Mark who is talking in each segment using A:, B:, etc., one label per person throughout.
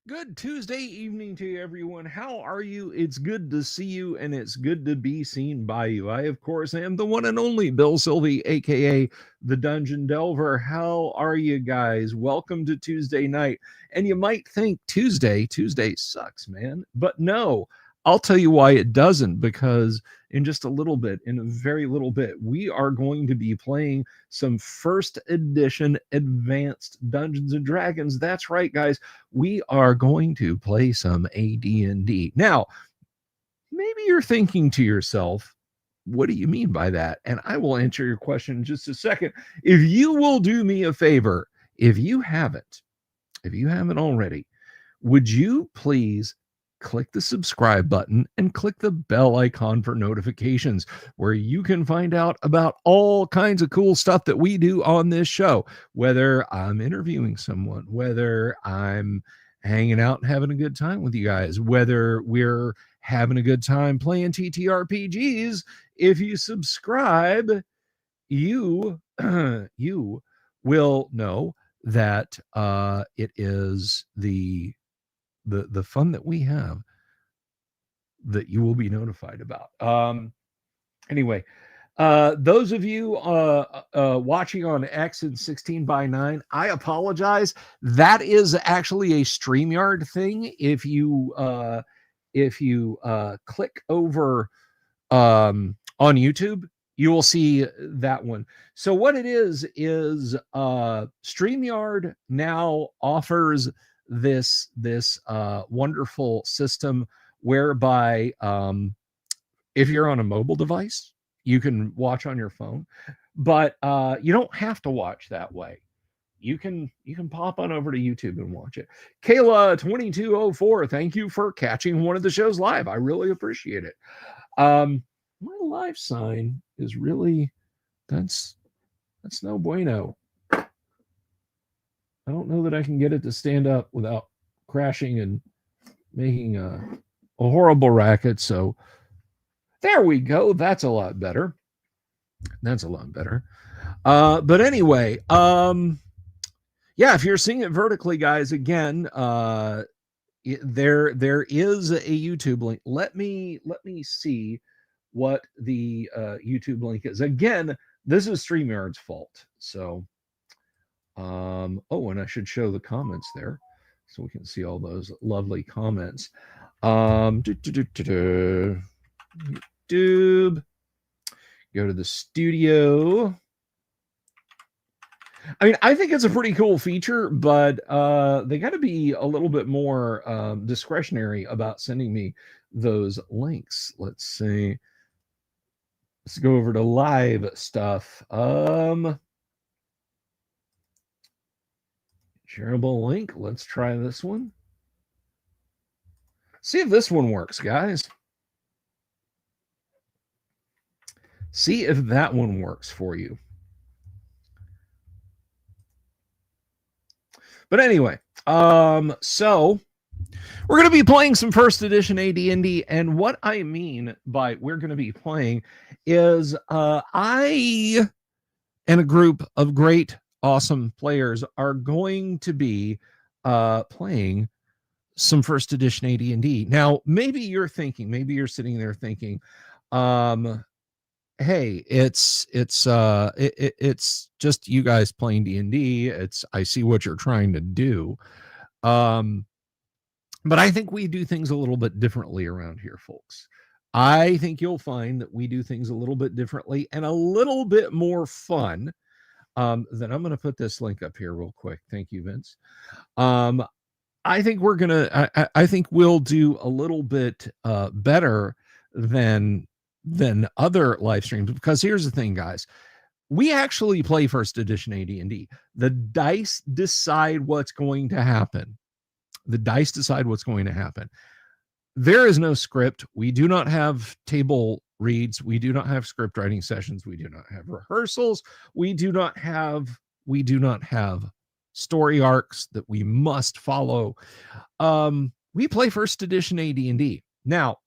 A: Good Tuesday evening to you, everyone. How are you? It's good to see you, and it's good to be seen by you. I, of course, am the one and only Bill Sylvie, aka the Dungeon Delver. How are you guys? Welcome to Tuesday night. And you might think Tuesday sucks, man. But no, I'll tell you why it doesn't, because in just a little bit, in a very little bit, we are going to be playing some first edition advanced Dungeons and Dragons. That's right, guys. We are going to play some AD&D. Now, maybe you're thinking to yourself, what do you mean by that? And I will answer your question in just a second. If you will do me a favor, if you haven't already, would you please click the subscribe button and click the bell icon for notifications, where you can find out about all kinds of cool stuff that we do on this show, whether I'm interviewing someone, whether I'm hanging out and having a good time with you guys, whether we're having a good time playing TTRPGs. If you subscribe, you you will know that it is the fun that we have that you will be notified about. Anyway, those of you watching on X and 16:9, I apologize. That is actually a StreamYard thing. If you click over on YouTube, you will see that one. So what it is StreamYard now offers this wonderful system whereby if you're on a mobile device, you can watch on your phone, but you don't have to watch that way. You can pop on over to YouTube and watch it. Kayla 2204, thank you for catching one of the shows live. I really appreciate it. My live sign is really that's no bueno. I don't know that I can get it to stand up without crashing and making a horrible racket. So there we go. That's a lot better. But anyway, yeah, if you're seeing it vertically, guys, again, there is a YouTube link. Let me see what the YouTube link is. Again, this is StreamYard's fault. So oh, and I should show the comments there so we can see all those lovely comments. YouTube, go to the studio. I mean, I think it's a pretty cool feature, but they got to be a little bit more discretionary about sending me those links. Let's see. Let's go over to live stuff. Shareable link. Let's try this one. See if this one works, guys. See if that one works for you. But anyway, so we're going to be playing some first edition AD&D, and what I mean by we're going to be playing is I and a group of great, awesome players are going to be playing some first edition AD&D. Now, maybe you're sitting there thinking, hey, it's just you guys playing D&D. I see what you're trying to do. But I think we do things a little bit differently around here, folks. I think you'll find that we do things a little bit differently and a little bit more fun. Then I'm going to put this link up here real quick. Thank you, Vince. I think I think we'll do a little bit better than other live streams, because here's the thing, guys. We actually play first edition AD&D. The dice decide what's going to happen. There is no script. We do not have table reads. We do not have script writing sessions. We do not have rehearsals. We do not have story arcs that we must follow. We play first edition AD&D. Now,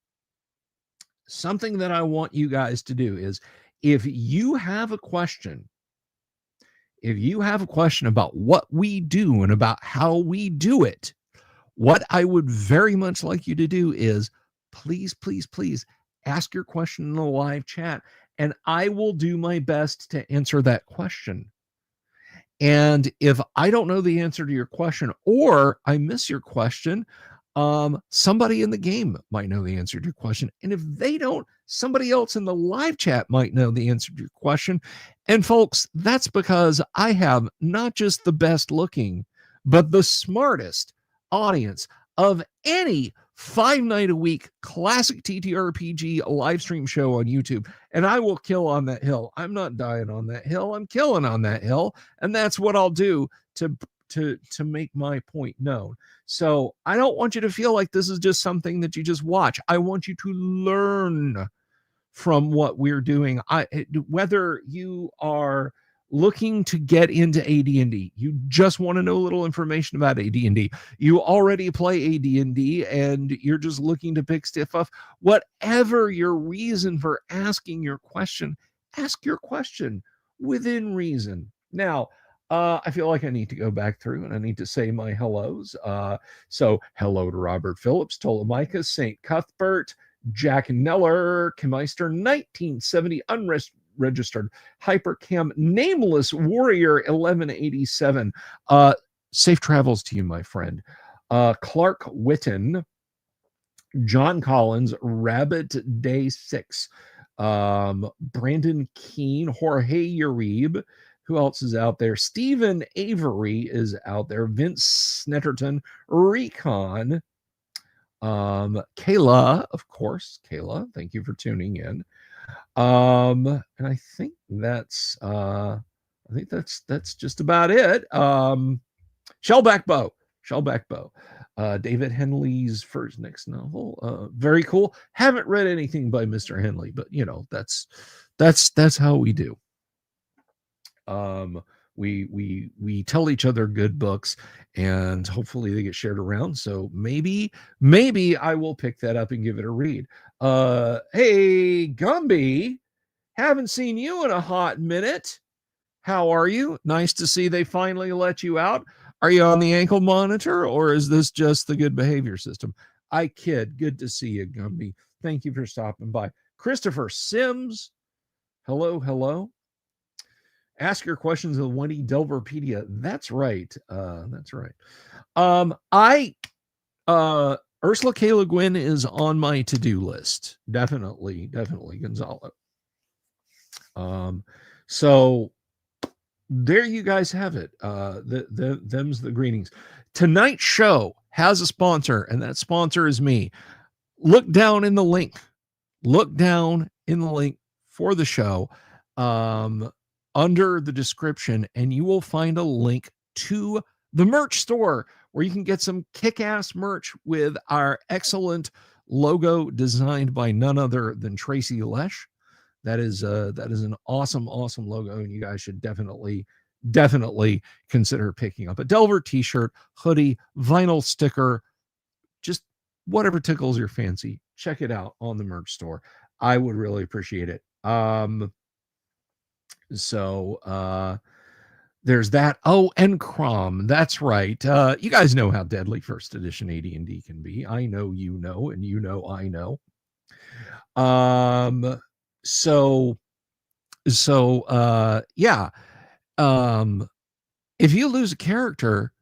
A: something that I want you guys to do is, if you have a question about what we do and about how we do it, What I would very much like you to do is please, please, please ask your question in the live chat, and I will do my best to answer that question. And if I don't know the answer to your question or I miss your question, somebody in the game might know the answer to your question. And if they don't, somebody else in the live chat might know the answer to your question. And folks, that's because I have not just the best looking, but the smartest audience of any 5-night-a-week classic TTRPG live stream show on YouTube. And I will kill on that hill. I'm not dying on that hill. I'm killing on that hill. And that's what I'll do to make my point known. So I don't want you to feel like this is just something that you just watch. I want you to learn from what we're doing. Whether you are looking to get into AD&D, you just want to know a little information about AD&D, you already play AD&D and you're just looking to pick stuff up, whatever your reason for asking your question, ask your question within reason. Now, I feel like I need to go back through and I need to say my hellos. So hello to Robert Phillips, Tolomika, St. Cuthbert, Jack Neller, Kemeister, 1970, unregistered, Hypercam, Nameless Warrior, 1187. Safe travels to you, my friend. Clark Witten, John Collins, Rabbit Day 6, Brandon Keene, Jorge Uribe. Who else is out there? Stephen Avery is out there. Vince Snetterton, Recon, Kayla, of course. Kayla, thank you for tuning in. And I think that's just about it. Shellback Bow. David Henley's first next novel. Very cool. Haven't read anything by Mr. Henley, but you know, that's how we do. We tell each other good books and hopefully they get shared around. So maybe I will pick that up and give it a read. Hey, Gumby, haven't seen you in a hot minute. How are you? Nice to see they finally let you out. Are you on the ankle monitor or is this just the good behavior system? I kid. Good to see you, Gumby. Thank you for stopping by. Christopher Sims. Hello. Ask your questions of Wendy Delverpedia. That's right. Ursula K. Le Guin is on my to-do list. Definitely, Gonzalo. So there you guys have it. Them's the greetings. Tonight's show has a sponsor, and that sponsor is me. Look down in the link for the show. Under the description, and you will find a link to the merch store where you can get some kick-ass merch with our excellent logo designed by none other than Tracy Lesh. That is an awesome logo, and you guys should definitely consider picking up a Delver t-shirt, hoodie, vinyl sticker, just whatever tickles your fancy. Check it out on the merch store. I would really appreciate it. So there's that. Oh, and Crom. That's right. You guys know how deadly first edition AD&D can be. I know you know, and you know I know. Yeah. If you lose a character,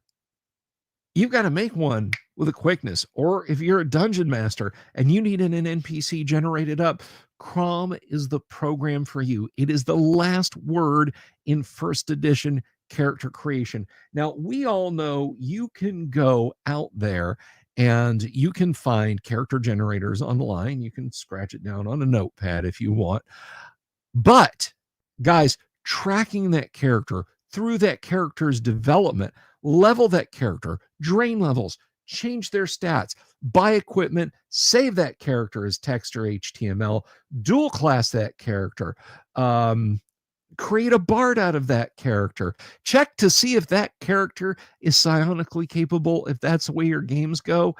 A: you've got to make one with a quickness. Or if you're a dungeon master and you need an NPC generated up, Crom is the program for you. It is the last word in first edition character creation. Now, we all know you can go out there and you can find character generators online. You can scratch it down on a notepad if you want. But, guys, tracking that character through that character's development, level that character, drain levels, change their stats, buy equipment, save that character as text or HTML, dual class that character, create a bard out of that character, check to see if that character is psionically capable, if that's the way your games go.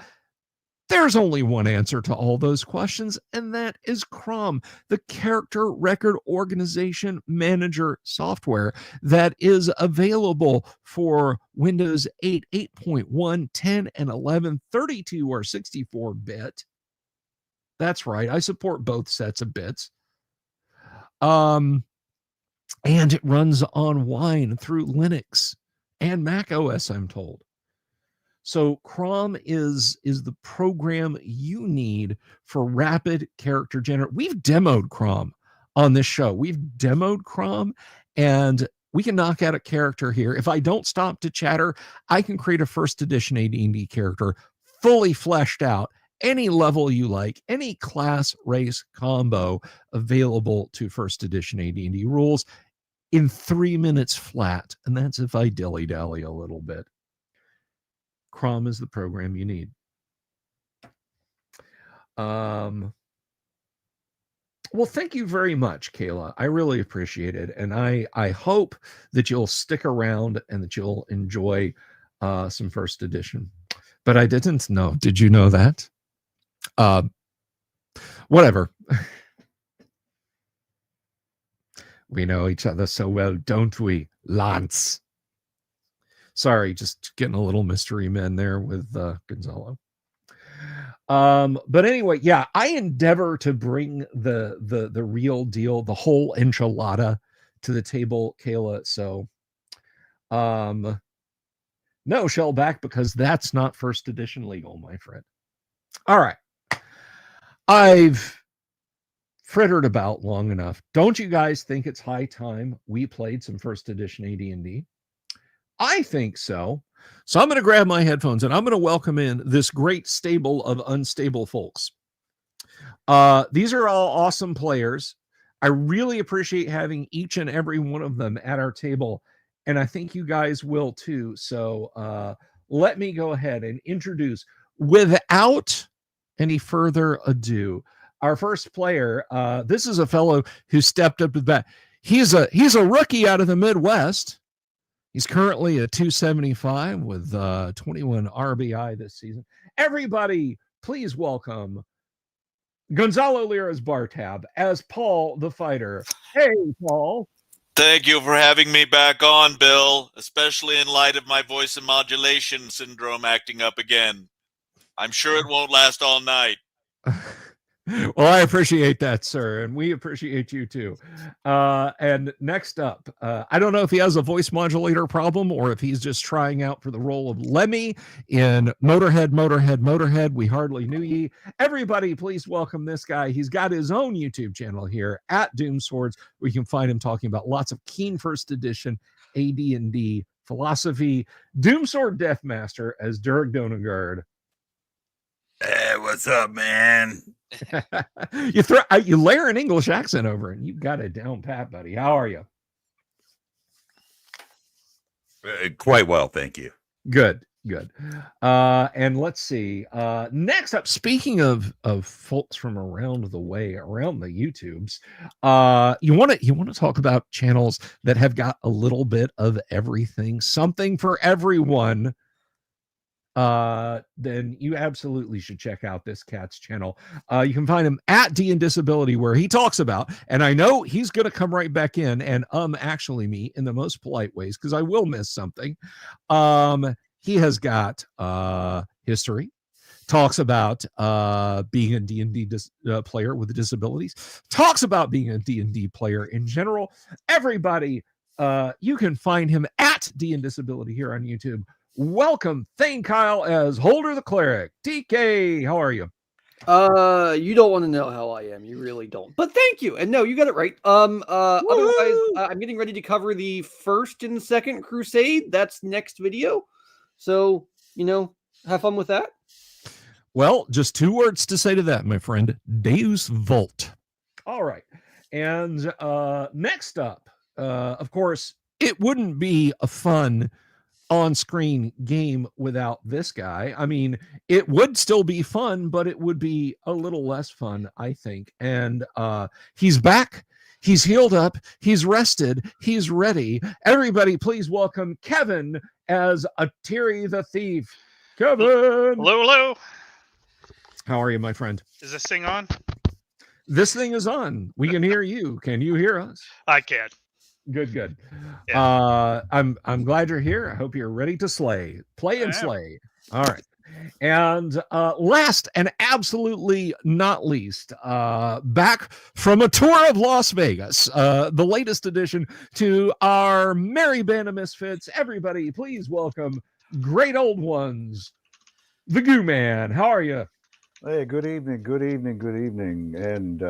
A: There's only one answer to all those questions, and that is Crom, the character record organization manager software that is available for Windows 8, 8.1, 10, and 11, 32 or 64-bit. That's right. I support both sets of bits. And it runs on Wine through Linux and Mac OS, I'm told. So Crom is the program you need for rapid character generation. We've demoed Crom on this show. We've demoed Crom, and we can knock out a character here. If I don't stop to chatter, I can create a first edition AD&D character fully fleshed out, any level you like, any class race combo available to first edition AD&D rules in 3 minutes flat. And that's if I dilly-dally a little bit. Crom is the program you need. Well, thank you very much, Kayla. I really appreciate it. And I hope that you'll stick around and that you'll enjoy some first edition. But I didn't know. Did you know that? Whatever. We know each other so well, don't we, Lance? Sorry, just getting a little mystery men there with Gonzalo. But anyway, yeah, I endeavor to bring the real deal, the whole enchilada to the table, Kayla. So no shell back, because that's not first edition legal, my friend. All right. I've frittered about long enough. Don't you guys think it's high time we played some first edition AD&D? I think so. So I'm going to grab my headphones and I'm going to welcome in this great stable of unstable folks. These are all awesome players. I really appreciate having each and every one of them at our table, and I think you guys will too. So let me go ahead and introduce, without any further ado, our first player. This is a fellow who stepped up to the bat. He's a rookie out of the Midwest. He's currently a 275 with 21 RBI this season. Everybody, please welcome Gonzalo Lira's bar tab as Paul the Fighter. Hey, Paul.
B: Thank you for having me back on, Bill, especially in light of my voice and modulation syndrome acting up again. I'm sure it won't last all night.
A: Well, I appreciate that, sir, and we appreciate you too. And next up, I don't know if he has a voice modulator problem or if he's just trying out for the role of Lemmy in Motorhead, We Hardly Knew Ye. Everybody, please welcome this guy. He's got his own YouTube channel here at Doom Swords, where you can find him talking about lots of keen first edition AD&D philosophy. Doom Sword Deathmaster as Durg Donagard.
C: Hey, what's up, man?
A: You layer an English accent over it, and you've got it down pat, buddy. How are you?
C: Quite well, thank you.
A: Good. And let's see. Next up, speaking of folks from around the way, around the YouTubes, you want to talk about channels that have got a little bit of everything, something for everyone. Then you absolutely should check out this cat's channel. You can find him at D and Disability, where he talks about, and I know he's going to come right back in and actually me in the most polite ways, because I will miss something. He has got history, talks about being a D&D player with disabilities, talks about being a D&D player in general. Everybody, you can find him at D and Disability here on YouTube. Welcome, Thane Kyle as Holder the Cleric. TK, how are you?
D: You don't want to know how I am. You really don't. But thank you. And no, you got it right. Otherwise, I'm getting ready to cover the first and second Crusade. That's next video. So, have fun with that.
A: Well, just 2 words to say to that, my friend. Deus Vult. All right. And next up, of course, it wouldn't be a fun on-screen game without this guy. I mean, it would still be fun, but it would be a little less fun, I think. And he's back, he's healed up, he's rested, he's ready. Everybody, please welcome Kevin as Atiri the Thief. Kevin!
E: Hello.
A: How are you, my friend?
E: Is this thing on?
A: This thing is on. We can hear you. Can you hear us?
E: I can.
A: Good.
E: Yeah.
A: I'm glad you're here. I hope you're ready to play and slay. All right. And last and absolutely not least, back from a tour of Las Vegas, the latest addition to our merry band of misfits. Everybody, please welcome great old ones, the Goo Man. How are you?
F: Hey, good evening, and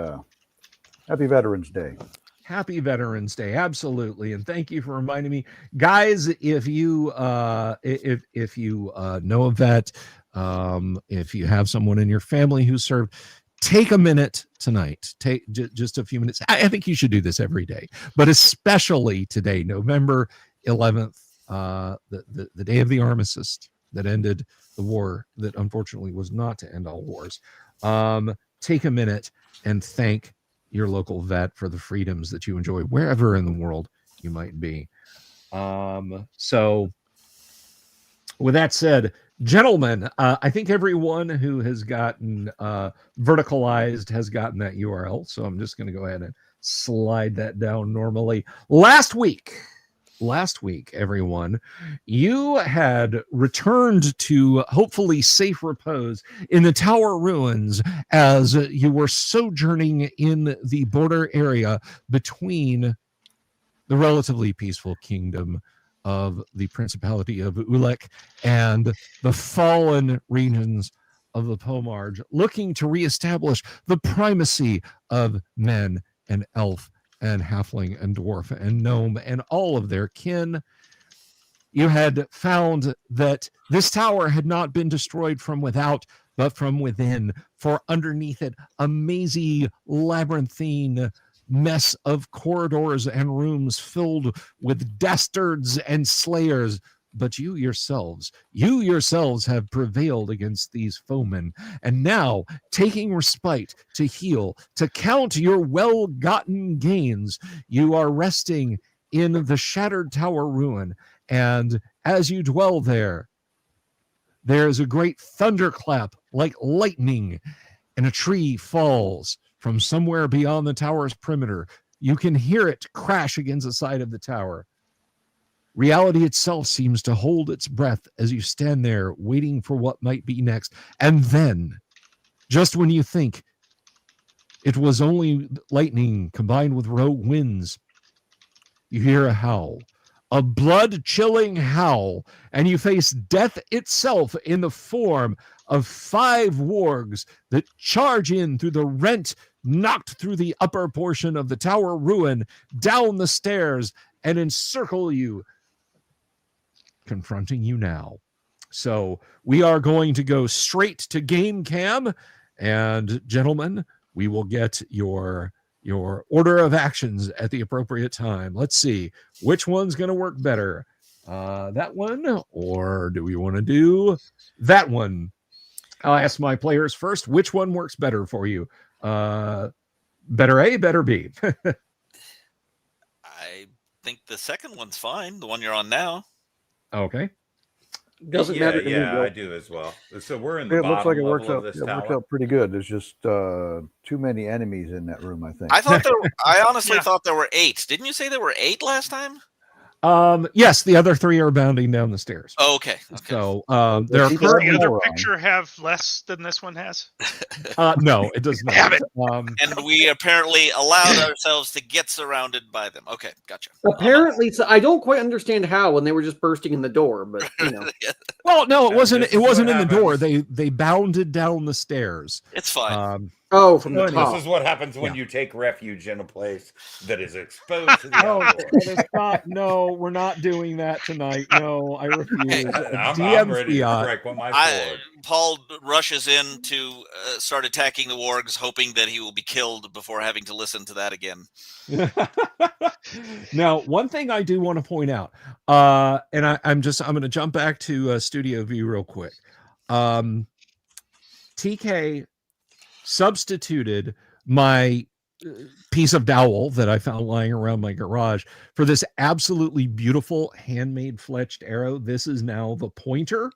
F: happy Veterans Day.
A: Happy Veterans Day, absolutely, and thank you for reminding me, guys. If you if you know a vet, if you have someone in your family who served, take a minute tonight. Take just a few minutes. I think you should do this every day, but especially today, November 11th, the day of the armistice that ended the war that unfortunately was not to end all wars. Take a minute and thank your local vet for the freedoms that you enjoy wherever in the world you might be. So with that said, gentlemen, I think everyone who has gotten verticalized has gotten that URL. So I'm just going to go ahead and slide that down normally. Last week, everyone, you had returned to hopefully safe repose in the tower ruins as you were sojourning in the border area between the relatively peaceful kingdom of the Principality of Ulek and the fallen regions of the Pomarge, looking to reestablish the primacy of men and elf and halfling and dwarf and gnome and all of their kin. You had found that this tower had not been destroyed from without, but from within, for underneath it, a mazy labyrinthine mess of corridors and rooms filled with dastards and slayers. But you yourselves have prevailed against these foemen, and now, taking respite to heal, to count your well-gotten gains, you are resting in the shattered tower ruin, and as you dwell there, there's a great thunderclap like lightning, and a tree falls from somewhere beyond the tower's perimeter. You can hear it crash against the side of the tower. Reality itself seems to hold its breath as you stand there waiting for what might be next. And then, just when you think it was only lightning combined with rogue winds, you hear a howl, a blood-chilling howl, and you face death itself in the form of 5 wargs that charge in through the rent knocked through the upper portion of the tower ruin, down the stairs, and encircle you, confronting you now. So we are going to go straight to game cam, and gentlemen, we will get your order of actions at the appropriate time. Let's see which one's going to work better, that one, or do we want to do that one? I'll ask my players first. Which one works better for you? Better A, better B?
B: I think the second one's fine. The one you're on now.
A: Okay.
D: Doesn't matter to me,
C: Yeah,
D: Bill.
C: I do as well. So we're in the
F: It looks like
C: bottom
F: it works
C: level
F: out.
C: of this
F: It works
C: tower.
F: out pretty good. There's just too many enemies in that room, I think.
B: I honestly thought there were 8. Didn't you say there were 8 last time?
A: Yes, the other 3 are bounding down the stairs.
B: Oh, okay.
A: So
F: They're
A: they're
E: Does the
A: currently
E: other
F: wrong.
E: picture have less than this one has?
A: no, it does not.
E: Damn it.
B: And we apparently allowed ourselves to get surrounded by them. Okay, gotcha.
D: Apparently, so I don't quite understand how when they were just bursting in the door, but you know.
A: Well, no, it
C: Yeah,
A: wasn't.
C: this
A: It
C: is what
A: wasn't in the door.
C: happens.
A: They bounded down the stairs.
B: It's fine.
D: Oh, from the
A: This
D: top.
C: This is what happens when you take refuge in a place that is exposed to the
A: No,
C: outdoors.
A: that is not. No, we're not doing that tonight. No, I refuse.
C: I'm
A: DM
C: ready to
A: fiat.
C: strike with my sword.
B: Paul rushes in to start attacking the wargs, hoping that he will be killed before having to listen to that again.
A: Now, one thing I do want to point out, and I'm going to jump back to studio view real quick. TK substituted my piece of dowel that I found lying around my garage for this absolutely beautiful handmade fletched arrow. This is now the pointer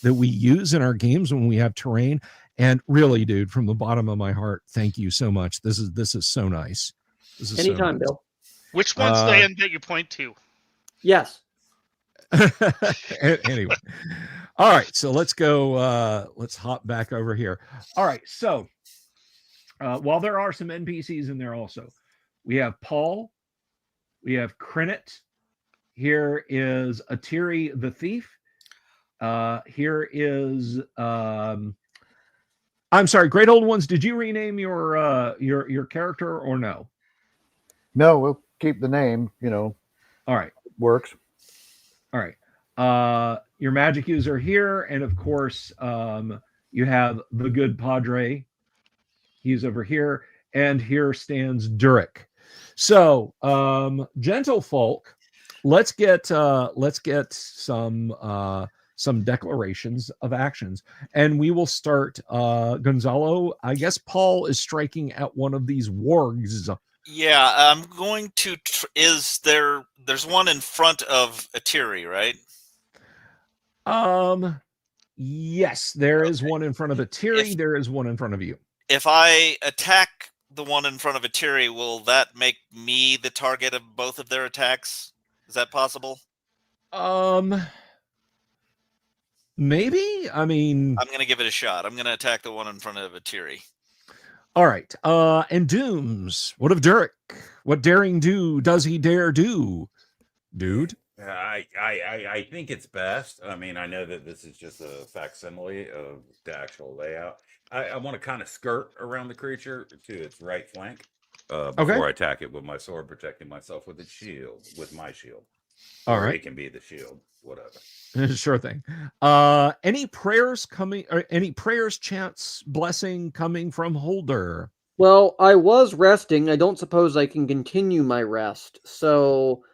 A: that we use in our games when we have terrain. And really, dude, from the bottom of my heart, thank you so much. This is so nice. This is
D: Anytime,
A: so
D: Bill.
E: Which one's the end that you point to?
D: Yes.
A: nice. Anyway, all right. So let's go. Let's hop back over here. All right. So while there are some NPCs in there, also, we have Paul. We have Crinit. Here is Atiri the thief. Here is I'm sorry, Great Old Ones. Did you rename your character or no?
F: No, we'll keep the name.
A: All right.
F: Works.
A: All right. Your magic user here, and of course, you have the good Padre. He's over here, and here stands Durik. So, gentlefolk, let's get some declarations of actions, and we will start. Gonzalo, I guess Paul is striking at one of these wargs.
B: Yeah, I'm going to. There's one in front of Atiri, right?
A: Yes, there is one in front of Atiri. There is one in front of you.
B: If I attack the one in front of Atiri, will that make me the target of both of their attacks? Is that possible?
A: Maybe. I mean,
B: I'm going to give it a shot. I'm going to attack the one in front of Atiri.
A: all right. And Dooms, what of Durik? What daring do does he dare do, dude?
C: I think it's best. I mean, I know that this is just a facsimile of the actual layout. I want to kind of skirt around the creature to its right flank before I attack it with my sword, protecting myself with its shield, with my shield.
A: All
C: or
A: right.
C: it can be the shield, whatever.
A: Sure thing. Any prayers coming, or any prayers, chants, blessing coming from Holder?
D: Well, I was resting. I don't suppose I can continue my rest. So,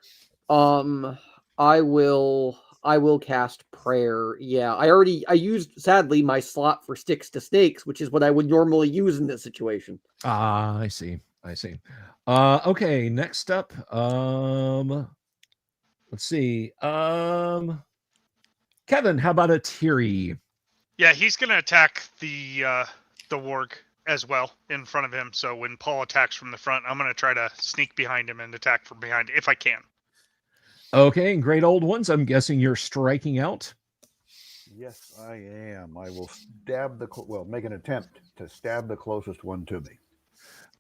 D: I will cast prayer. Yeah, I used, sadly, my slot for sticks to snakes, which is what I would normally use in this situation.
A: Ah, I see. Okay, next up, let's see. Kevin, how about Atiri?
E: Yeah, he's gonna attack the warg as well in front of him. So when Paul attacks from the front, I'm gonna try to sneak behind him and attack from behind if I can.
A: Okay, and Great Old Ones, I'm guessing you're striking out.
F: Yes, I am. I will stab make an attempt to stab the closest one to me.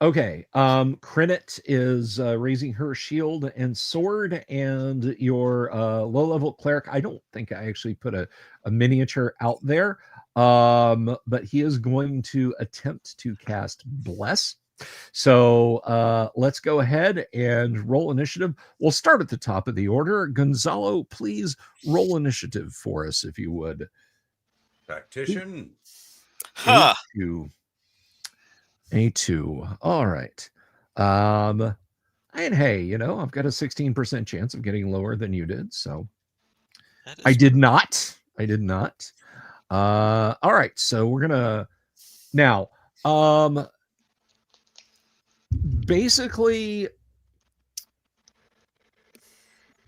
A: Okay, Crinit is raising her shield and sword, and your low-level cleric, I don't think I actually put a miniature out there, but he is going to attempt to cast Bless. So let's go ahead and roll initiative. We'll start at the top of the order. Gonzalo, please roll initiative for us, if you would.
C: Tactician.
B: Huh.
A: A2. All right. And hey, I've got a 16% chance of getting lower than you did. So I did not. All right. So we're gonna now. Basically,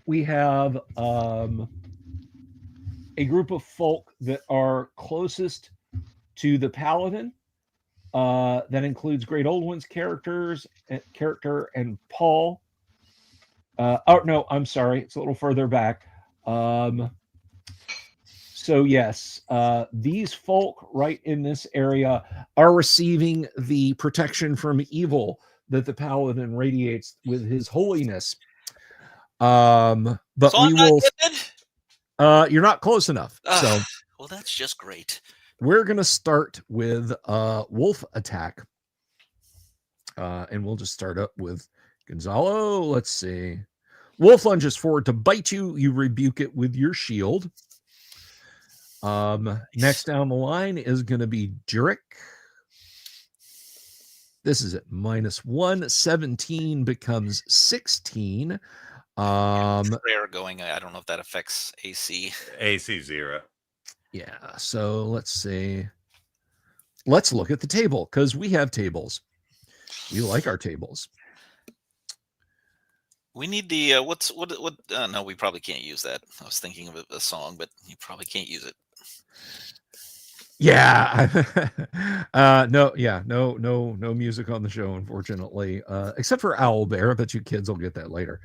A: we have a group of folk that are closest to the paladin. That includes Great Old One's character and Paul. Oh no, I'm sorry, it's a little further back. So yes, these folk right in this area are receiving the protection from evil that the paladin radiates with his holiness. But
B: so
A: we will.
B: You're
A: not close enough. So
B: well, that's just great.
A: We're gonna start with wolf attack, and we'll just start up with Gonzalo. Let's see. Wolf lunges forward to bite you. You rebuke it with your shield. Next down the line is going to be Durik. This is at -1. 17 becomes 16.
B: Prayer going. I don't know if that affects AC.
C: AC 0.
A: Yeah. So let's see. Let's look at the table because we have tables. We like our tables.
B: We need the what? No, we probably can't use that. I was thinking of a song, but you probably can't use it.
A: Yeah. No music on the show, unfortunately. Except for Owl Bear, but you kids will get that later.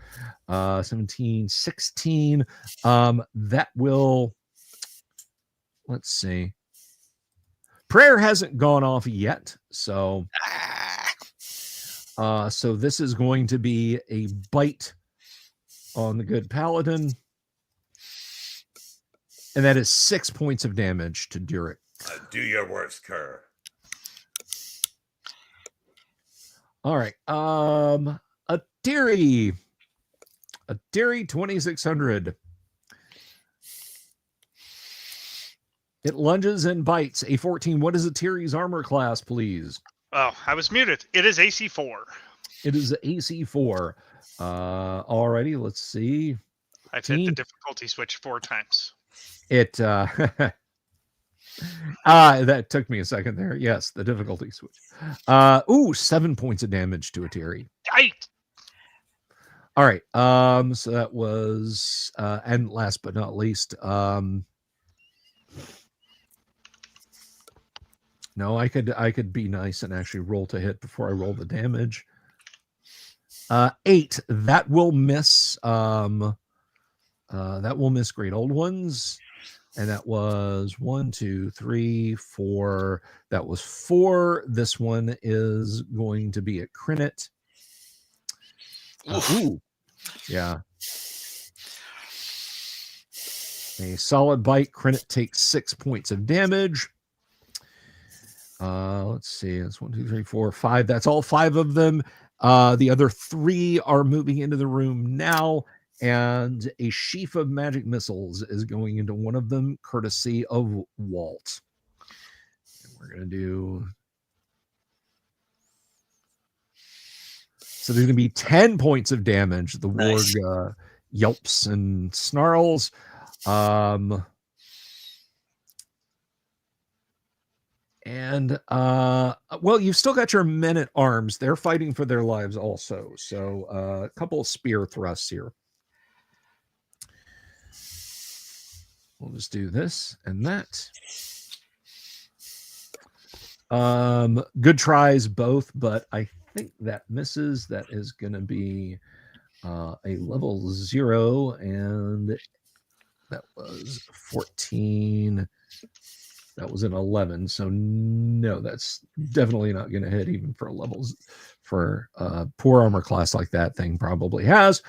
A: 17, 16. That will, let's see. Prayer hasn't gone off yet, so so this is going to be a bite on the good paladin. And that is 6 points of damage to Durek.
C: Do your worst, Kerr.
A: All right. A Deary 2600. It lunges and bites. A 14. What is a Tiri's armor class, please?
E: Oh, I was muted. It is AC 4.
A: It is AC 4. Alrighty, let's see.
E: I've hit the difficulty switch 4 times.
A: It that took me a second there. Yes, the difficulty switch. 7 points of damage to a Tiri.
E: Right.
A: All right. So that was and last but not least, no, I could be nice and actually roll to hit before I roll the damage. 8. That will miss. That will miss Great Old Ones. And that was 1, 2, 3, 4. That was 4. This one is going to be a crit. Yeah. A solid bite. Crit takes 6 points of damage. Let's see. It's 1, 2, 3, 4, 5. That's all 5 of them. The other 3 are moving into the room now. And a sheaf of magic missiles is going into one of them, courtesy of Walt. And we're going to do... So there's going to be 10 points of damage. The warg yelps and snarls. Well, you've still got your men at arms. They're fighting for their lives also. So a couple of spear thrusts here. We'll just do this and that. Good tries both, but I think that misses. That is going to be a level 0, and that was 14. That was an 11. So no, that's definitely not going to hit even for levels for poor armor class like that thing probably has.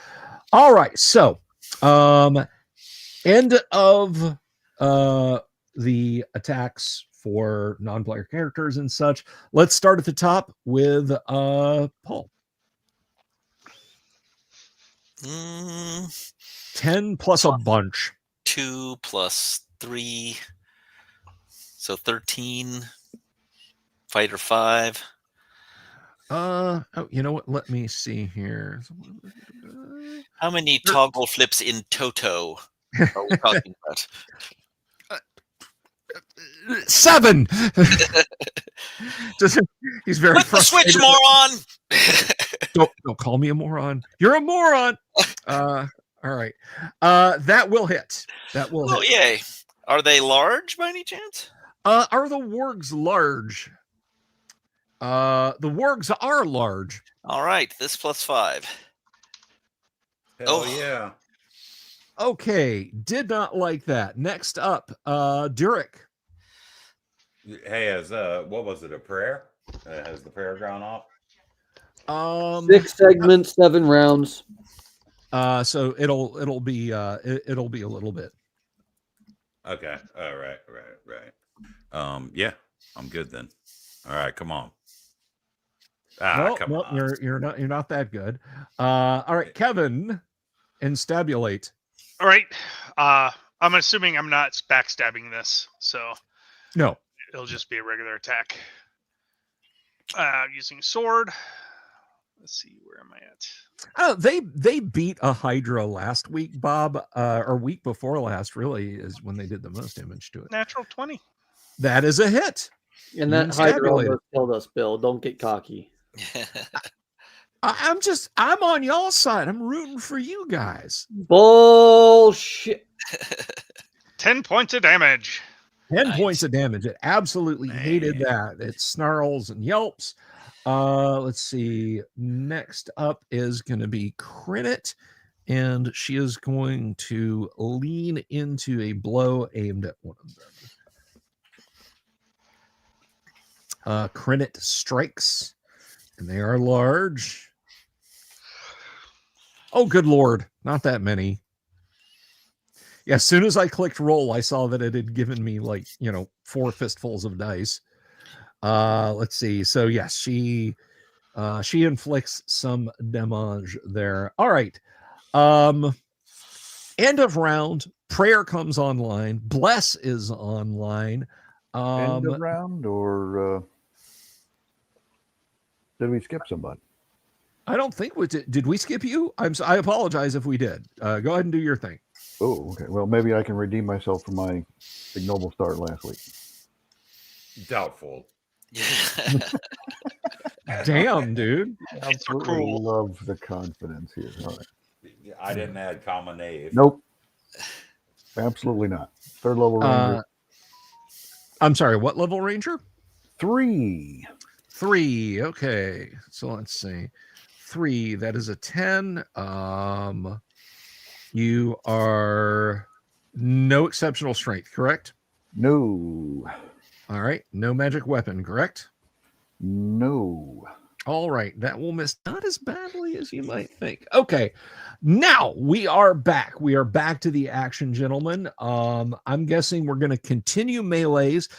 A: All right, so end of the attacks for non-player characters and such. Let's start at the top with Paul. 10 plus a bunch.
B: 2 plus 3. So 13. Fighter 5.
A: You know what? Let me see here.
B: How many toggle flips in Toto are we talking about?
A: 7. He's very
B: Put the
A: frustrated.
B: switch, moron!
A: Don't call me a moron. You're a moron. All right. That will hit. That will hit.
B: Yay. Are they large by any chance?
A: Are the wargs large? The wargs are large.
B: All right. This plus 5.
C: Hell yeah.
A: Okay. Did not like that. Next up, Durek.
C: Hey, has what was it? A prayer? Has the prayer gone off?
D: 6 segments, 7 rounds.
A: So it'll be a little bit.
C: Okay. All right. Yeah, I'm good then. All right, come on. Come on.
A: You're not that good. All right, Kevin, instabulate.
E: All right. I'm assuming I'm not backstabbing this, so
A: No.
E: It'll just be a regular attack. Using sword. Let's see, where am I at?
A: Oh, they beat a Hydra last week, Bob, or week before last, really, is when they did the most damage to it.
E: Natural 20.
A: That is a hit.
D: And that Hydra almost killed us, Bill. Don't get cocky.
A: I'm on y'all's side. I'm rooting for you guys.
D: Bullshit.
E: 10 points of damage.
A: 10
B: Nice.
A: points of damage. It absolutely hated
C: Man.
A: that. It snarls and yelps. Let's see. Next up is going to be Crinit, and she is going to lean into a blow aimed at one of them. Crinit strikes, and they are large. Oh, good Lord. Not that many. Yeah, as soon as I clicked roll, I saw that it had given me 4 fistfuls of dice. Let's see. So yes, she inflicts some damage there. All right. End of round. Prayer comes online. Bless is online.
F: End of round, or did we skip somebody?
A: I don't think did we skip you? I apologize if we did. Go ahead and do your thing.
F: Oh, okay. Well, maybe I can redeem myself for my ignoble start last week.
C: Doubtful.
A: Damn, dude.
F: Absolutely
E: cruel.
F: love the confidence here. All right.
C: I didn't add common knave.
F: Nope. Absolutely not. Third level ranger.
A: I'm sorry, what level ranger?
F: 3.
A: 3. Okay. So let's see. 3. That is a 10. You are no exceptional strength, correct?
F: No.
A: All right. No magic weapon, correct?
F: No.
A: All right. That will miss not as badly as you might think. Okay. Now we are back. We are back to the action, gentlemen. I'm guessing we're going to continue melees.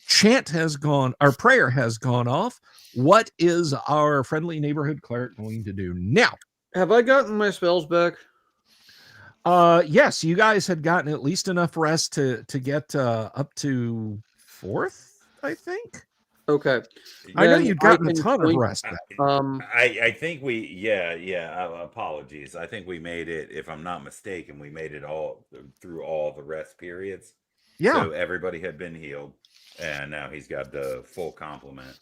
A: Chant has gone, our prayer has gone off. What is our friendly neighborhood cleric going to do now?
D: Have I gotten my spells back?
A: Yes, you guys had gotten at least enough rest to get up to 4th, I think.
D: Okay.
A: I know
D: Then
A: you'd gotten a
D: can
A: ton of
D: point-
A: rest.
C: I think we apologies. I think we made it, if I'm not mistaken, we made it all through all the rest periods.
A: Yeah.
C: So everybody had been healed, and now he's got the full complement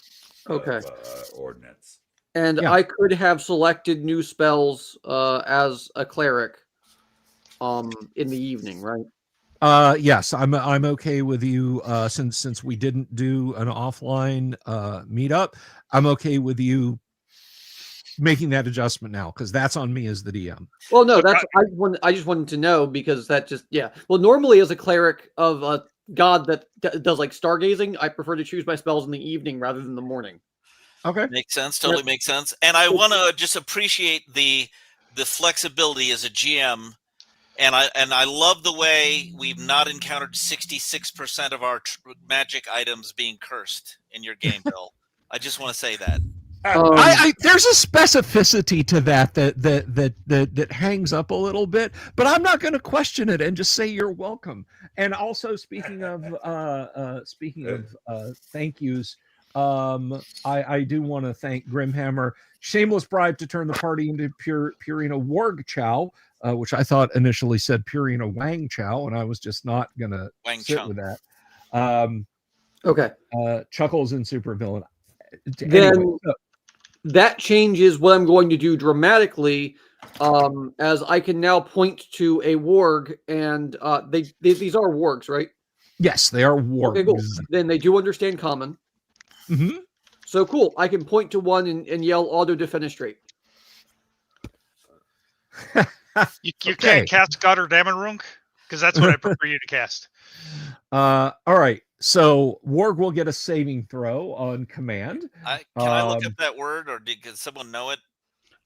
D: Okay.
C: of ordnance.
D: And
A: Yeah.
D: I could have selected new spells as a cleric in the evening, right?
A: Yes, I'm okay with you. Since we didn't do an offline meetup, I'm okay with you making that adjustment now, because that's on me as the DM.
D: Well, no,
E: So
D: that's I just wanted to know, because that just Well, normally as a cleric of a god that does like stargazing, I prefer to choose my spells in the evening rather than the morning.
A: Okay.
B: Makes sense. Totally makes sense. And I want to just appreciate the flexibility as a GM. And I love the way we've not encountered 66% of our magic items being cursed in your game, Bill. I just want to say that.
A: There's a specificity to that hangs up a little bit, but I'm not going to question it and just say you're welcome. And also, speaking of thank yous, I do want to thank Grimhammer. Shameless bribe to turn the party into Purina Warg Chow, which I thought initially said Purina Wang Chow, and I was just not gonna sit
B: Wang
A: with that.
D: Okay.
A: Chuckles and Supervillain.
D: Then
A: Anyway,
D: that changes what I'm going to do dramatically, as I can now point to a warg, and these are wargs, right?
A: yes, they are wargs.
D: Okay, cool. Then they do understand common.
A: Mm-hmm.
D: So cool. I can point to one and yell auto defenestrate.
E: You
A: Okay.
E: can't cast Goddard Amarunk? Because that's what I prefer you to cast.
A: All right. So Warg will get a saving throw on command.
B: Can I look up that word, or does someone know it?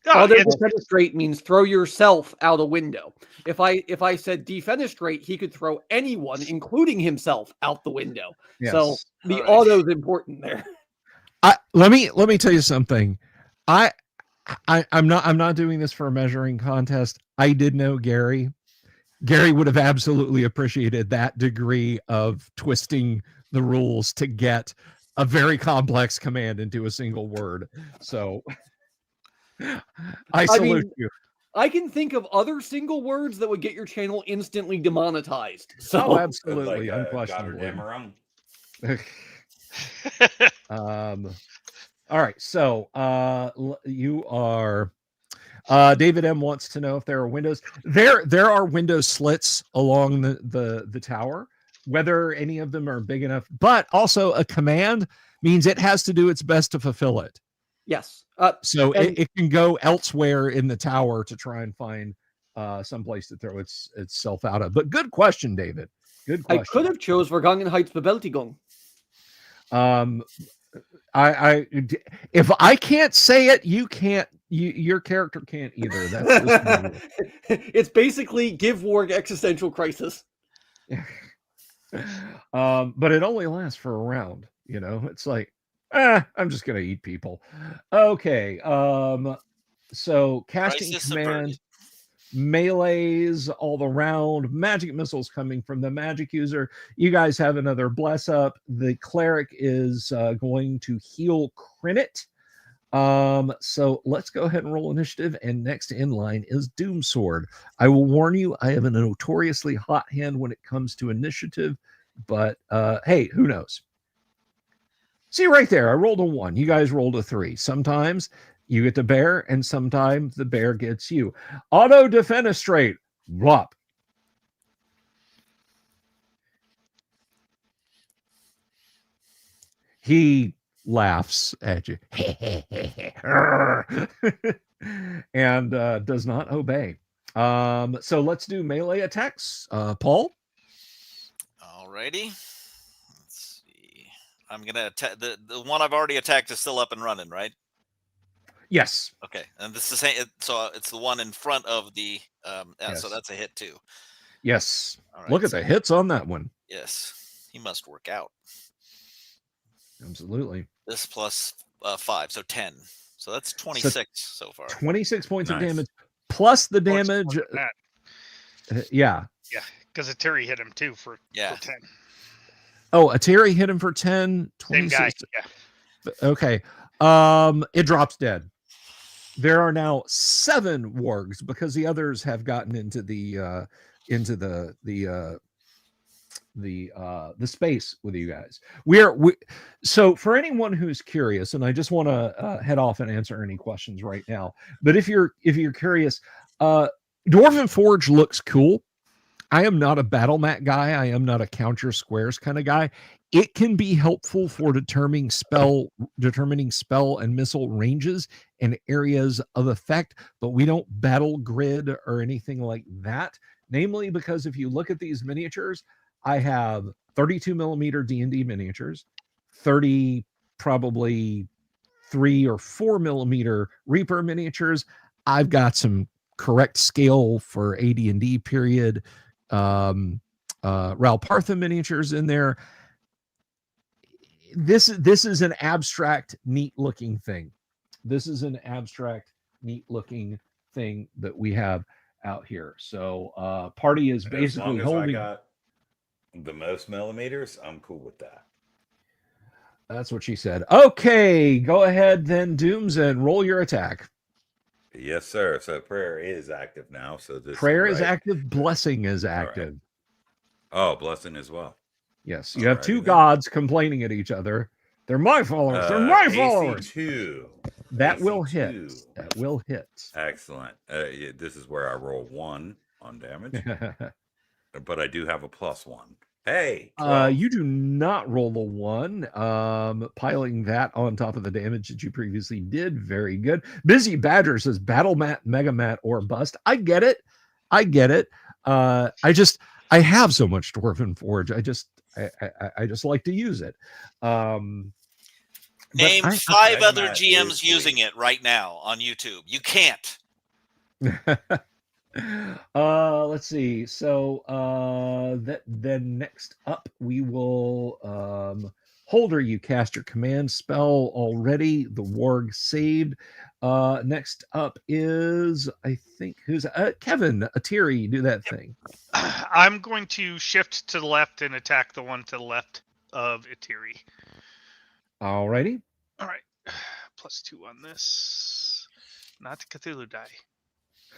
E: Oh,
D: Auto
E: it's-
D: defenestrate means throw yourself out a window. If I said defenestrate, he could throw anyone, including himself, out the window.
A: Yes.
D: So the
B: All right.
D: auto is important there.
A: Let me tell you something. I'm not doing this for a measuring contest. I did know Gary. Gary would have absolutely appreciated that degree of twisting the rules to get a very complex command into a single word. So I salute you.
D: I can think of other single words that would get your channel instantly demonetized.
A: Oh,
D: So
A: absolutely,
C: Goddard
A: unquestionably.
C: Demerung.
A: All right, so you are David M wants to know if there are windows. There are window slits along the tower. whether any of them are big enough. But also a command means it has to do its best to fulfill it.
D: Yes.
A: So
D: and-
A: it can go elsewhere in the tower to try and find someplace to throw itself out of. But good question, David. Good
D: I
A: question.
D: could have chose Vergangen Heights Bebeltigung.
A: If I can't say it, you can't. Your character can't either. That's
D: It's basically give Warg existential crisis.
A: But it only lasts for a round. You know, it's like, I'm just gonna eat people. Okay. So casting
B: Crisis
A: command.
B: averted.
A: Melees all around, magic missiles coming from the magic user. You guys have another bless up. The cleric is going to heal Crinit. So let's go ahead and roll initiative. And next in line is Doomsword. I will warn you, I have a notoriously hot hand when it comes to initiative, but hey, who knows? See right there, I rolled a 1. You guys rolled a 3. Sometimes you get the bear, and sometimes the bear gets you. Auto defenestrate. Whop. He laughs at you and does not obey. So let's do melee attacks. Paul?
B: Alrighty. Let's see. I'm gonna attack the one I've already attacked is still up and running, right?
A: Yes.
B: Okay, and this is so it's the one in front of the
A: Yes.
B: so that's a hit too.
A: Yes.
B: All right,
A: Look at the hits on that one.
B: Yes, he must work out.
A: Absolutely.
B: This plus 5, so 10. So that's 26 so far.
A: 26 points of
C: Nice.
A: damage plus the
E: More
A: damage.
E: than that,
A: Yeah.
E: because Terry hit him too for 10.
A: Oh, Atari hit him for 10.
E: Same guy.
A: 26.
E: Yeah.
A: Okay. It drops dead. There are now 7 wargs because the others have gotten into the space with you guys. So for anyone who's curious, and I just want to head off and answer any questions right now. But if you're curious, Dwarven Forge looks cool. I am not a battle mat guy. I am not a count your squares kind of guy. It can be helpful for determining spell and missile ranges and areas of effect, but we don't battle grid or anything like that. Namely, because if you look at these miniatures, I have 32 millimeter D&D miniatures, 30 probably 3 or 4 millimeter Reaper miniatures. I've got some correct scale for AD&D period Ralpartha miniatures in there. This is an abstract, neat looking thing. This is an abstract, neat looking thing that we have out here. So party is basically
C: as long as
A: holding.
C: I got the most millimeters, I'm cool with that.
A: That's what she said. Okay, go ahead then, Dooms, and roll your attack.
C: Yes, sir. So prayer is active now. So this
A: Prayer is
C: right.
A: active. Blessing is
C: right.
A: active.
C: Oh, blessing as well.
A: Yes, you have
C: Alrighty
A: 2
C: then.
A: gods complaining at each other. They're my followers. They're my followers.
C: AC2.
A: That will hit.
C: AC2.
A: That will hit.
C: Excellent. This is where I roll 1 on damage, but I do have a +1. Hey, 12.
A: You do not roll the 1. Piling that on top of the damage that you previously did. Very good. Busy Badger says Battle Mat, Mega Mat, or Bust. I get it. I have so much Dwarven Forge. I just like to use it.
B: Name
A: but
B: 5 other
C: Mat
B: GMs
C: is
B: using it right now on YouTube. You can't.
A: Let's see. So then next up we will Holder, you cast your command spell already. The warg saved. Next up is, I think, who's Kevin Atiri, do that thing.
E: I'm going to shift to the left and attack the one to the left of Itiri.
A: Alrighty.
E: All right. +2 on this. Not Cthulhu die.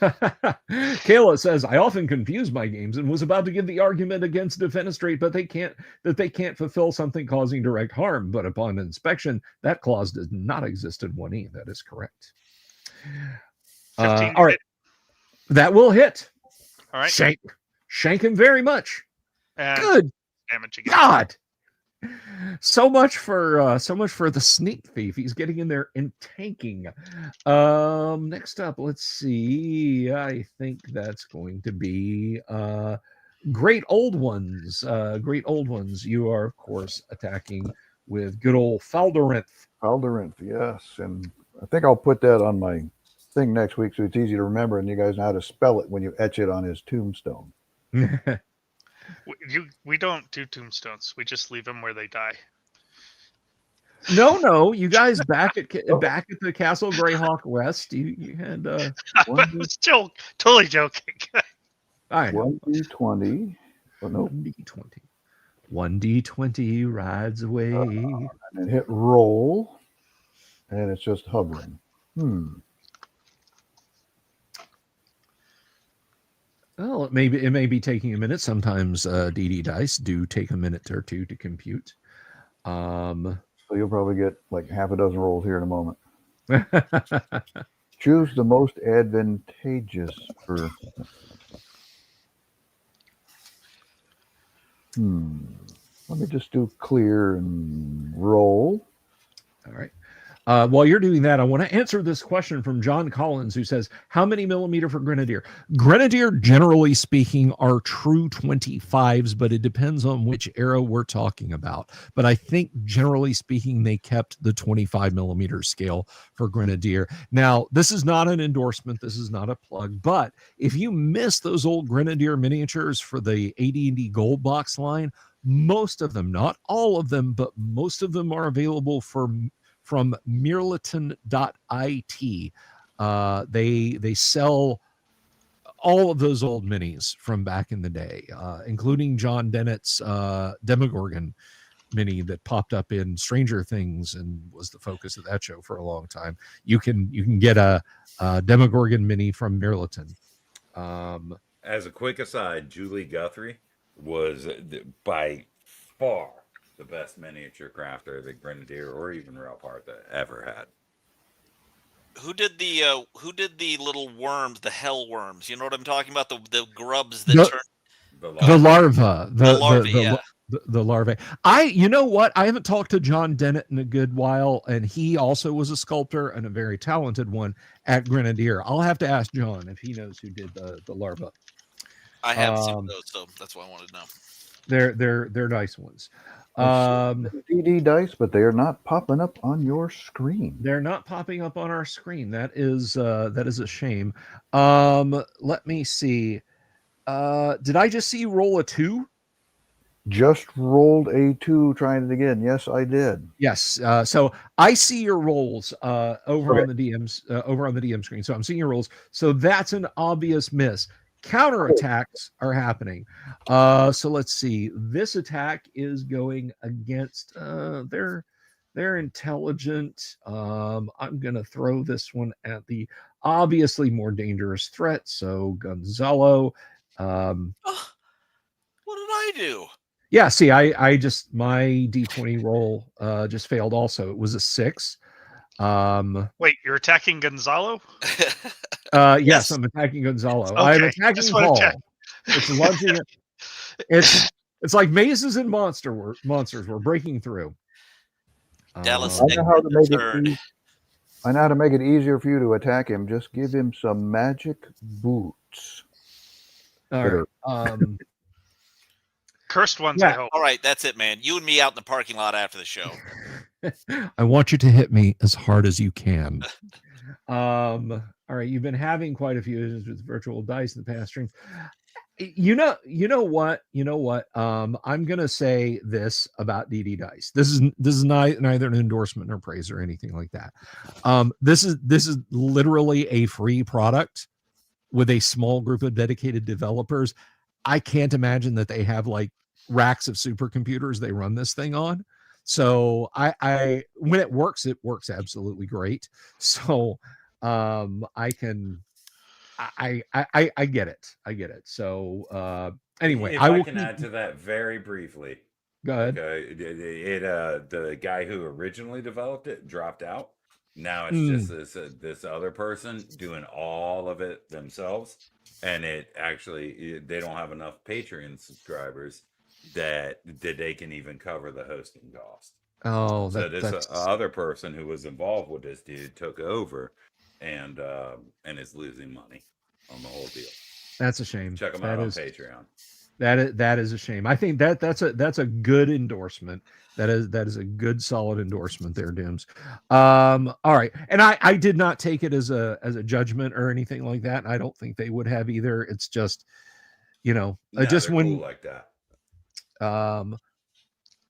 A: Kayla says, I often confuse my games and was about to give the argument against Defenestrate, but they can't fulfill something causing direct harm. But upon inspection, that clause does not exist in 1E. That is correct.
E: 15
A: all right.
E: hit.
A: That will hit.
E: All right.
A: Shank him very much.
E: And
A: Good
E: damage again.
A: God. So much for the sneak thief. He's getting in there and tanking. Next up, let's see. I think that's going to be Great Old Ones. Great Old Ones. You are, of course, attacking with good old Faldorinth.
F: Faldorinth, yes. And I think I'll put that on my thing next week so it's easy to remember and you guys know how to spell it when you etch it on his tombstone.
E: We don't do tombstones. We just leave them where they die.
A: No, you guys back at the Castle Greyhawk West. You had
E: I was still totally joking.
A: I know.
F: 1d20. Oh, no.
A: 1d20. 1d20 rides away.
F: And hit roll. And it's just hovering.
A: Well, it may be taking a minute. Sometimes DD dice do take a minute or two to compute.
F: So you'll probably get like half a dozen rolls here in a moment. Choose the most advantageous for. Let me just do clear and roll.
A: All right. While you're doing that, I want to answer this question from John Collins, who says, how many millimeter for Grenadier? Grenadier, generally speaking, are true 25s, but it depends on which era we're talking about. But I think, generally speaking, they kept the 25 millimeter scale for Grenadier. Now, this is not an endorsement. This is not a plug. But if you miss those old Grenadier miniatures for the AD&D Gold Box line, most of them, not all of them, but most of them are available from mirliton.it. They sell all of those old minis from back in the day, including John Dennett's Demogorgon mini that popped up in Stranger Things and was the focus of that show for a long time. You can get a Demogorgon mini from Mirliton.
C: As a quick aside, Julie Guthrie was by far the best miniature crafter that Grenadier or even Railpart ever had.
B: Who did the little worms, the hell worms? You know what I'm talking about? The grubs that turn
A: the larva. The larvae. You know what? I haven't talked to John Dennett in a good while, and he also was a sculptor and a very talented one at Grenadier. I'll have to ask John if he knows who did the larva.
B: I have seen those, so that's why I wanted to know.
A: They're nice ones.
F: DD dice, but they are not popping up on your screen.
A: They're not popping up on our screen. That is a shame. Let me see. Did I just see you roll a 2?
F: Just rolled a 2, trying it again. Yes, I did.
A: Yes. So I see your rolls over on the DM screen. So I'm seeing your rolls. So that's an obvious miss. Counterattacks are happening. So let's see. This attack is going against they're intelligent. I'm gonna throw this one at the obviously more dangerous threat. So Gonzalo.
B: What did I do?
A: Yeah, see, I just my D20 roll just failed also. It was a 6.
E: Wait, you're attacking Gonzalo?
A: Yes, I'm attacking Gonzalo.
E: Okay,
A: I'm attacking Paul. It's launching it. It's like mazes and monsters we're breaking through.
B: Dallas,
F: I know how to make it easier for you to attack him. Just give him some magic boots.
A: All right.
E: Cursed ones,
A: yeah.
E: I hope.
B: All right, that's it, man. You and me out in the parking lot after the show.
A: I want you to hit me as hard as you can. All right, you've been having quite a few issues with virtual dice in the past streams. You know what? I'm gonna say this about DD Dice. This is neither an endorsement nor praise or anything like that. This is literally a free product with a small group of dedicated developers. I can't imagine that they have like racks of supercomputers they run this thing on. So I when it works absolutely great. So I get it. So anyway,
C: if I can add to that very briefly.
A: Go ahead.
C: The guy who originally developed it dropped out. Now it's just this other person doing all of it themselves, and it actually they don't have enough Patreon subscribers that they can even cover the hosting cost.
A: Oh,
C: So this
A: that's
C: other person who was involved with this dude took over and is losing money on the whole deal.
A: that's a shame.
C: Check them
A: That
C: out on
A: is
C: Patreon.
A: that is a shame. I think that's a good endorsement. That is a good solid endorsement there, Dooms. All right, and I did not take it as a judgment or anything like that. I don't think they would have either. It's just, you know,
C: No,
A: just
C: they're
A: when
C: cool like that.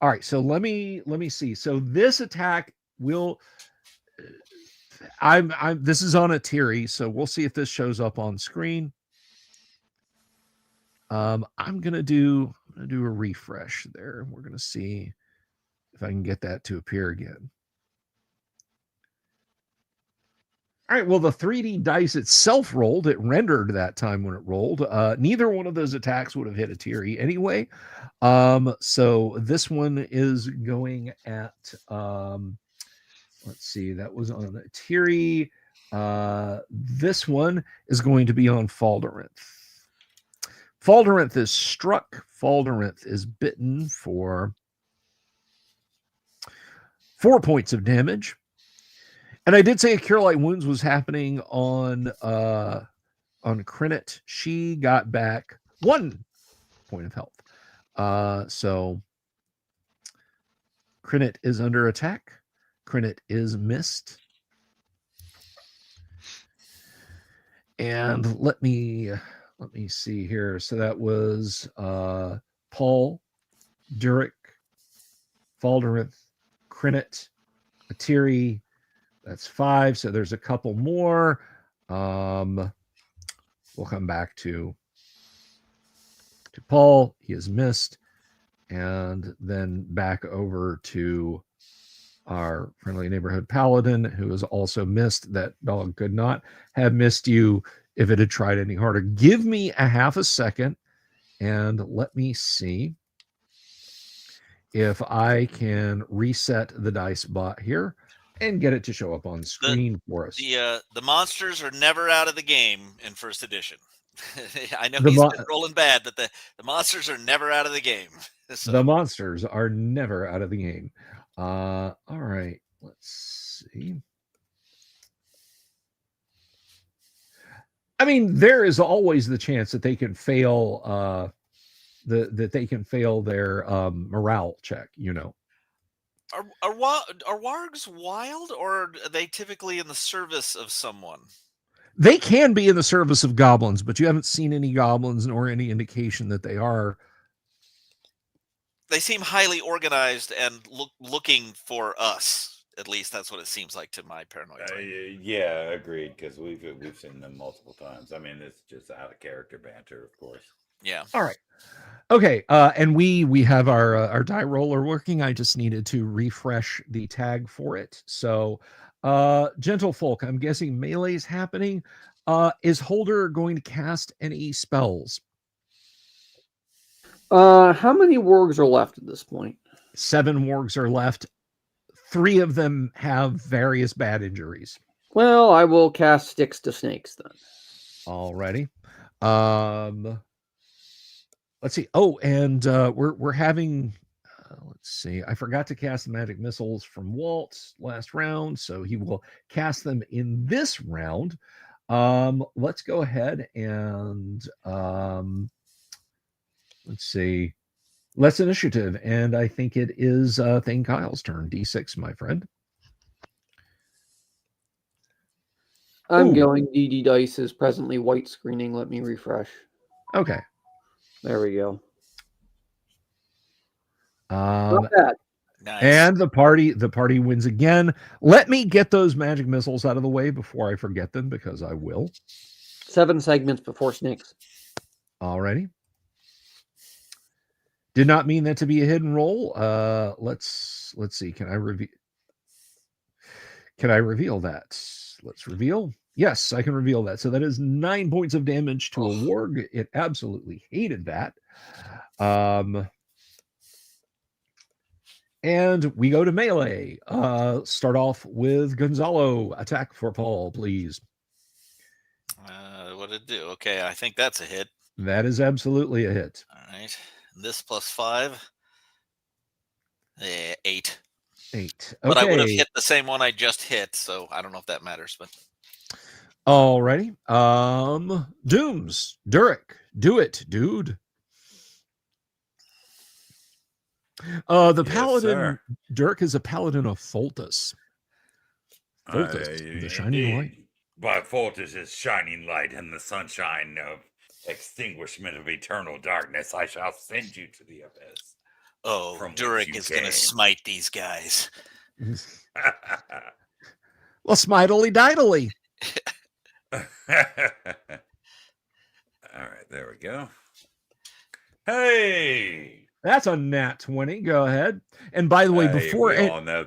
A: All right, so let me see. So this attack will I'm this is on a Tiri, so we'll see if this shows up on screen. I'm gonna do a refresh there. We're gonna see if I can get that to appear again. All right, well, the 3D dice itself rolled. It rendered that time when it rolled. Neither one of those attacks would have hit a Tiri anyway. So this one is going at, let's see, that was on a Tiri. This one is going to be on Faldarinth. Faldarinth is struck. Faldarinth is bitten for 4 points of damage. And I did say a Cure Light Wounds was happening on Crinit. She got back 1 point of health. So Crinit is under attack. Crinit is missed. And let me see here. So that was Paul, Durek, Faldarinth, Crinit, Atiri. That's 5. So there's a couple more. We'll come back to Paul. He is missed. And then back over to our friendly neighborhood paladin, who is also missed. That dog could not have missed you if it had tried any harder. Give me a half a second and let me see if I can reset the dice bot here and get it to show up on screen for us.
B: The monsters are never out of the game in first edition. I know
A: The
B: he's
A: mo-
B: been rolling bad, but the monsters are never out of the game. So,
A: The monsters are never out of the game. All right, let's see. I mean, there is always the chance that they can fail that they can fail their morale check, you know.
B: are wargs wild, or are they typically in the service of someone?
A: They can be in the service of goblins, but you haven't seen any goblins nor any indication that they are.
B: They seem highly organized and looking for us. At least that's what it seems like to my paranoid brain.
C: Yeah, agreed. Because we've seen them multiple times. I mean, it's just out of character banter, of course.
B: Yeah.
A: All right. Okay. And we have our die roller working. I just needed to refresh the tag for it. So, Gentlefolk, I'm guessing melee's happening. Is Holder going to cast any spells?
D: How many wargs are left at this point?
A: 7 wargs are left. 3 of them have various bad injuries.
D: Well, I will cast Sticks to Snakes then.
A: Alrighty. Let's see. Oh, and we're having. Let's see. I forgot to cast the magic missiles from Walt last round, so he will cast them in this round. Let's go ahead and let's see. Let's initiative, and I think it is Thane Kyle's turn. D6, my friend.
D: I'm
A: Ooh.
D: going. DD dice is presently white screening. Let me refresh.
A: Okay.
D: There we go.
A: Not
D: bad.
B: Nice.
A: And the party wins again. Let me get those magic missiles out of the way before I forget them, because I will.
D: 7 segments before snakes.
A: Alrighty. Did not mean that to be a hidden roll. Let's see. Can I reveal that? Let's reveal. Yes, I can reveal that. So that is 9 points of damage to a warg. It absolutely hated that. And we go to melee. Start off with Gonzalo. Attack for Paul, please.
B: What did it do? Okay, I think that's a hit.
A: That is absolutely a hit.
B: All right. This plus 5. 8.
A: 8.
B: But I would have
A: Okay.
B: hit the same one I just hit, so I don't know if that matters. But
A: Alrighty. Dooms. Durek. Do it, dude. The
C: Yes,
A: paladin,
C: sir.
A: Dirk is a paladin of Foltus. Foltus, the shining light.
C: By Foltus' shining light and the sunshine of extinguishment of eternal darkness, I shall send you to the abyss.
B: oh,
C: From whence
B: Durek
C: you
B: is going to
C: came.
B: smite these guys.
A: Well, smidely didely.
C: All right, there we go. Hey,
A: That's a nat 20. Go ahead. And by the way, before
C: we all know.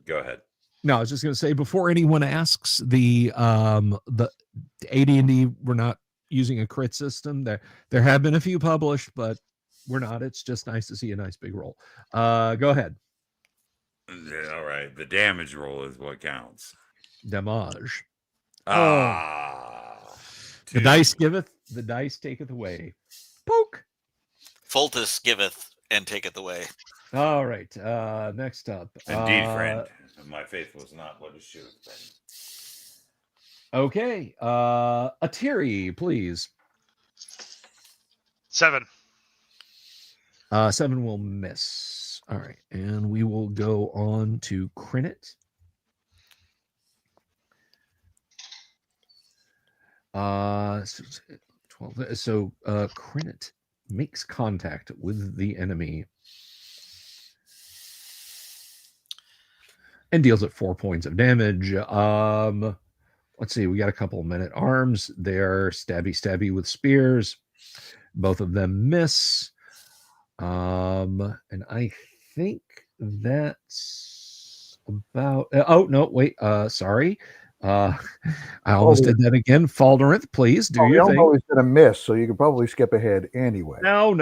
C: Go ahead.
A: no, I was just going to say before anyone asks, the AD&D, we're not using a crit system. There have been a few published, but we're not. It's just nice to see a nice big roll. Go ahead.
C: All right, the damage roll is what counts.
A: Damage.
C: Ah,
A: The dice giveth, the dice taketh away. Poke.
B: Foltus giveth and taketh away.
A: All right. Next up.
C: Indeed, friend. My faith was not what it should have been.
A: Okay. Atiri, please.
E: 7.
A: 7 will miss. All right. And we will go on to Crinit. 12. So Crinit makes contact with the enemy and deals it 4 points of damage. Let's see, we got a couple of men at arms. They're stabby with spears. Both of them miss. And I think that's about oh no, wait, sorry. I almost did that again. Falderith, please do your thing.
F: Elmo is going to miss, so you can probably skip ahead anyway.
A: No.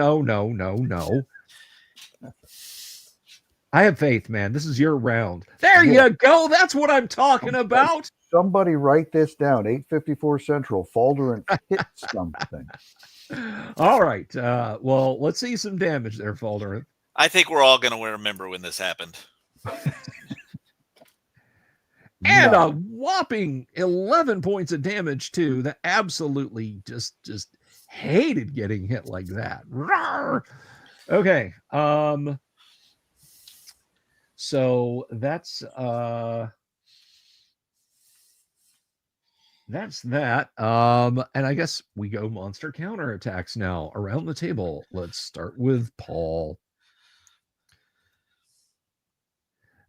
A: I have faith, man. This is your round. There you go. That's what I'm talking about.
F: Somebody write this down. 854 Central. Falder and hit something.
A: All right. Well, let's see some damage there, Falder.
B: I think we're all going to remember when this happened.
A: And a whopping 11 points of damage too. That absolutely just hated getting hit like that. Rawr! Okay. So that's that. And I guess we go monster counterattacks now around the table. Let's start with Paul.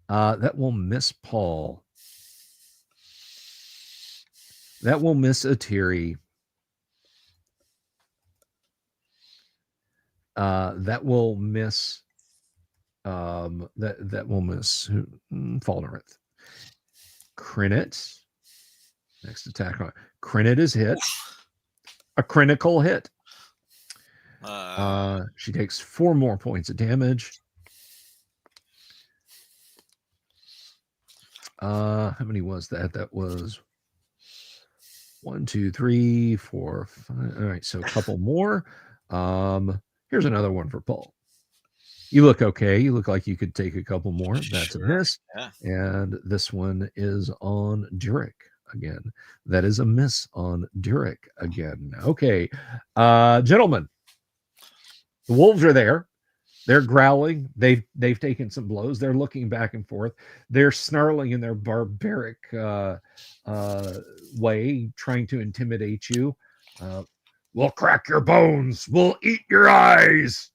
A: That will miss Paul. That will miss Atiri. That will miss that will miss Falderith. Crinit. Next attack on Crinit is hit. A critical hit. She takes 4 more points of damage. How many was that? That was 1, 2, 3, 4, 5. All right, so a couple more. Here's another one for Paul. You look okay. You look like you could take a couple more. That's a miss.
B: Yeah.
A: And this one is on Durek again. That is a miss on Durek again. Okay, gentlemen, the wolves are there. They're growling. They've taken some blows. They're looking back and forth. They're snarling in their barbaric way, trying to intimidate you. We'll crack your bones. We'll eat your eyes.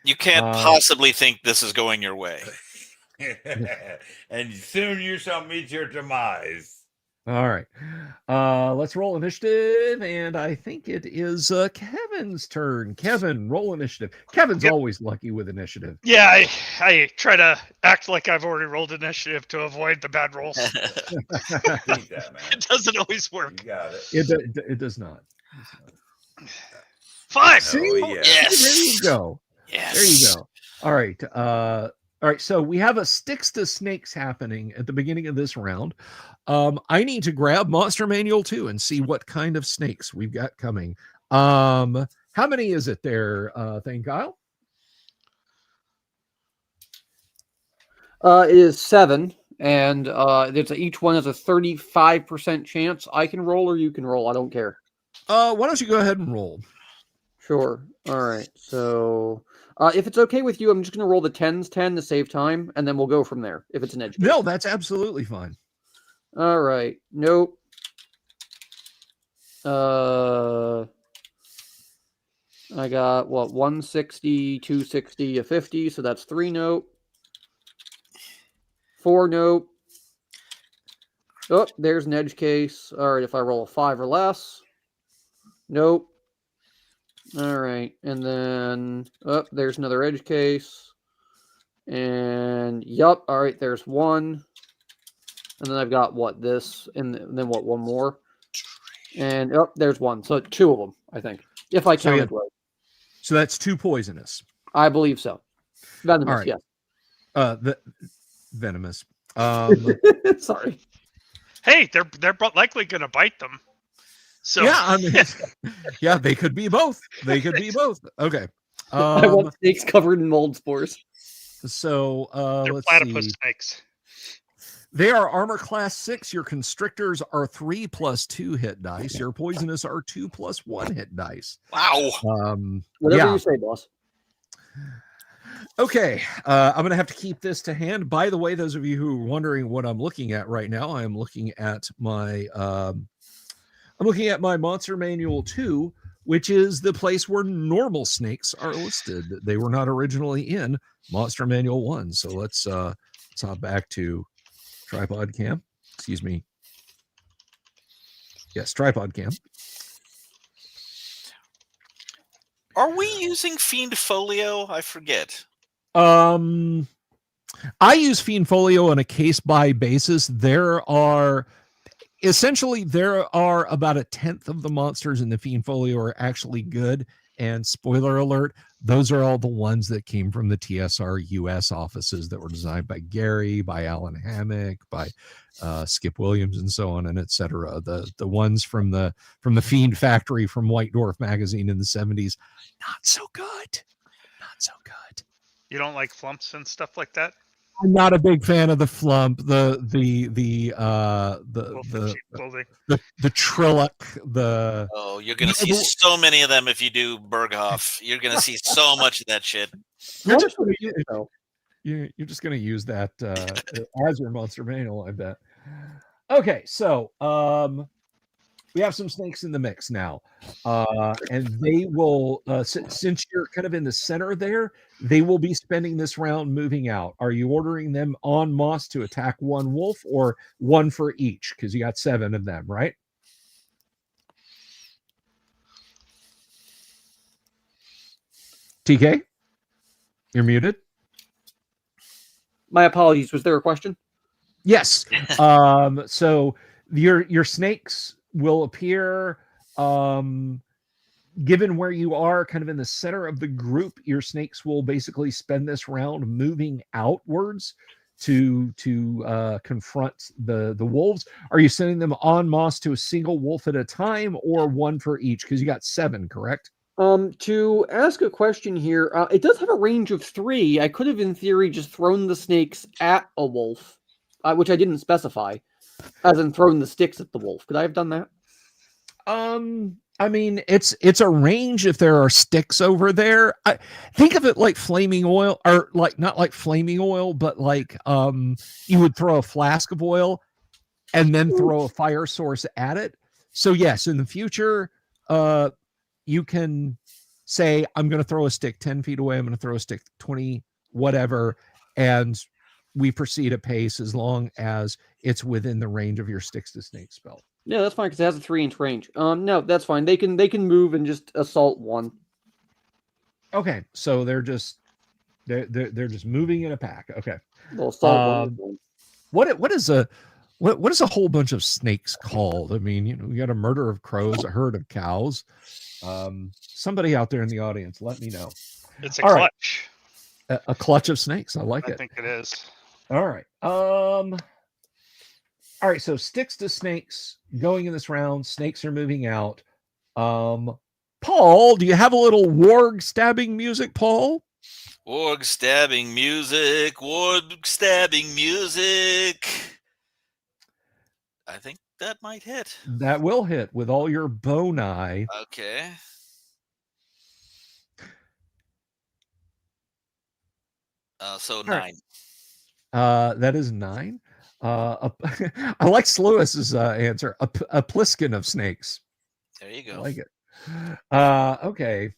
B: You can't possibly think this is going your way.
C: And soon you shall meet your demise.
A: All right. Let's roll initiative, and I think it is Kevin's turn. Kevin, roll initiative. Kevin's always lucky with initiative.
E: Yeah, I try to act like I've already rolled initiative to avoid the bad rolls.
C: Think that, man.
E: It doesn't always work.
C: You got it.
A: It does not.
E: 5.
C: Oh, yeah.
B: Yes.
A: There you go.
B: Yes.
A: There you go. All right. All right. So we have a sticks to snakes happening at the beginning of this round. I need to grab Monster Manual 2 and see what kind of snakes we've got coming. How How many is it there, thing, Kyle?
D: It is 7, and each one has a 35% chance. I can roll or you can roll. I don't care.
A: Why don't you go ahead and roll?
D: Sure. All right. So, if it's okay with you, I'm just going to roll the 10s 10 to save time, and then we'll go from there. If it's an edge case.
A: No, that's absolutely fine.
D: All right. Nope. I got what 160, 260, a 50, so that's 3 nope. 4 nope. Oh, there's an edge case. All right, if I roll a 5 or less. Nope. All right, and then there's another edge case. And yup, all right, there's 1. And then I've got what this, and then what, 1 more. And there's 1. So 2 of them, I think, if I count it right.
A: So that's 2 poisonous.
D: I believe so. Venomous,
A: all right.
D: yes.
A: The venomous.
D: Sorry.
E: Hey, they're likely going to bite them. So
A: yeah, I mean, yeah, they could be both. They could be both. Okay.
D: I want snakes covered in mold spores.
A: So
E: they're
A: let's
E: platypus
A: see.
E: snakes.
A: They are armor class 6. Your constrictors are 3 + 2 hit dice. Your poisonous are 2 + 1 hit dice.
B: Wow.
D: Whatever you say, boss.
A: Okay, I'm going to have to keep this to hand. By the way, those of you who are wondering what I'm looking at right now, I am looking at my Monster Manual 2, which is the place where normal snakes are listed. They were not originally in Monster Manual 1. So let's hop back to tripod cam. Excuse me. Yes, tripod cam.
B: Are we using Fiend Folio? I forget.
A: I use Fiend Folio on a case-by basis. There are about a 10th of the monsters in the Fiend Folio are actually good. And spoiler alert, those are all the ones that came from the TSR US offices that were designed by Gary, by Alan Hammock, by Skip Williams, and so on and etc. The ones from the Fiend Factory from White Dwarf magazine in the 70s, not so good. Not so good.
E: You don't like flumps and stuff like that?
A: I'm not a big fan of the flump, the Trillic,
B: Oh, you're gonna see so many of them if you do Berghoff. You're gonna see so much of that shit.
A: You're just gonna use that as your monster manual, I bet. Okay, so we have some snakes in the mix now, and they will since you're kind of in the center there, they will be spending this round moving out. Are you ordering them en masse to attack 1 wolf, or 1 for each? Because you got 7 of them, right? TK, you're muted.
D: My apologies. Was there a question?
A: Yes. So your snakes will appear, given where you are kind of in the center of the group, your snakes will basically spend this round moving outwards to confront the wolves. Are you sending them en masse to a single wolf at a time, or 1 for each? Because you got 7, correct?
D: To ask a question here, it does have a range of 3. I could have, in theory, just thrown the snakes at a wolf, which I didn't specify, as in thrown the sticks at the wolf. Could I have done that?
A: I mean, it's a range if there are sticks over there. I think of it like flaming oil, or like not like flaming oil, but like you would throw a flask of oil and then throw a fire source at it. So yes, in the future, you can say, I'm going to throw a stick 10 feet away. I'm going to throw a stick 20, whatever. And we proceed at pace as long as it's within the range of your sticks to snake spell.
D: Yeah, that's fine because it has a 3-inch range. No, that's fine. They can move and just assault 1.
A: Okay, so they're just moving in a pack. Okay.
D: They'll assault 1.
A: What is a whole bunch of snakes called? I mean, you know, we got a murder of crows, a herd of cows. Somebody out there in the audience, let me know.
E: It's a clutch.
A: Right. A clutch of snakes. I like it.
E: I think it is.
A: All right. All right. So sticks to snakes going in this round. Snakes are moving out. Paul, do you have a little warg stabbing music, Paul?
B: Warg stabbing music. Warg stabbing music. I think that might hit.
A: That will hit with all your boni.
B: Okay. So 9.
A: That is 9. I like Lewis's answer. A pliskin of snakes.
B: There you
A: I
B: go.
A: like it. Okay.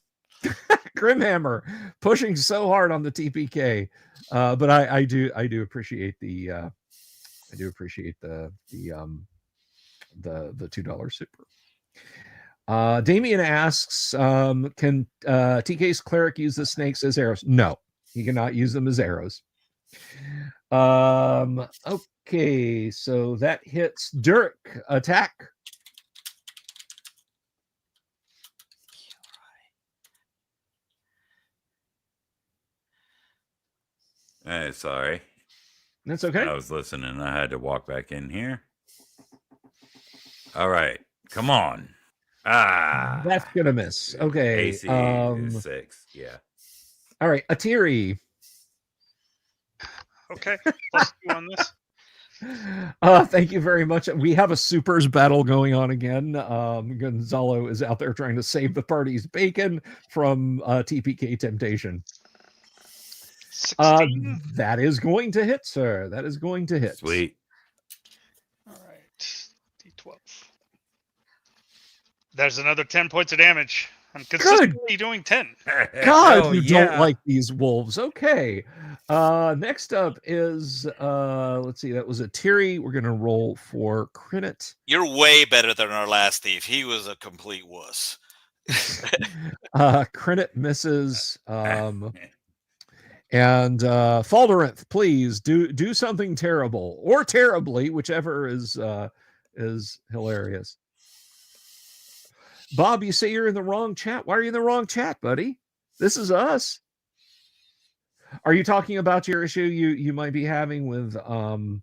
A: Grimhammer pushing so hard on the TPK, but I do appreciate the $2 super. Damien asks, can TK's cleric use the snakes as arrows? No, he cannot use them as arrows. Okay, so that hits Dirk. Attack.
C: Hey, sorry.
A: That's okay.
C: I was listening. I had to walk back in here. All right. Come on.
A: That's gonna miss. Okay.
C: AC is 6. Yeah.
A: All right. Atiri.
E: Okay. Plus 2 on this.
A: Thank you very much. We have a supers battle going on again. Gonzalo is out there trying to save the party's bacon from TPK temptation.
E: 16.
A: That is going to hit, sir. That is going to hit.
C: Sweet.
E: All right. D12. There's another 10 points of damage. I'm consistently doing 10.
A: God,
C: Hell
A: you
C: yeah.
A: don't like these wolves. Okay. Next up is let's see, that was a Tiri. We're gonna roll for credit.
B: You're way better than our last thief. He was a complete wuss.
A: Credit misses. And Falderanth, please do something terrible or terribly, whichever is hilarious. Bob, you say you're in the wrong chat. Why are you in the wrong chat, buddy? This is us. Are you talking about your issue you might be having with the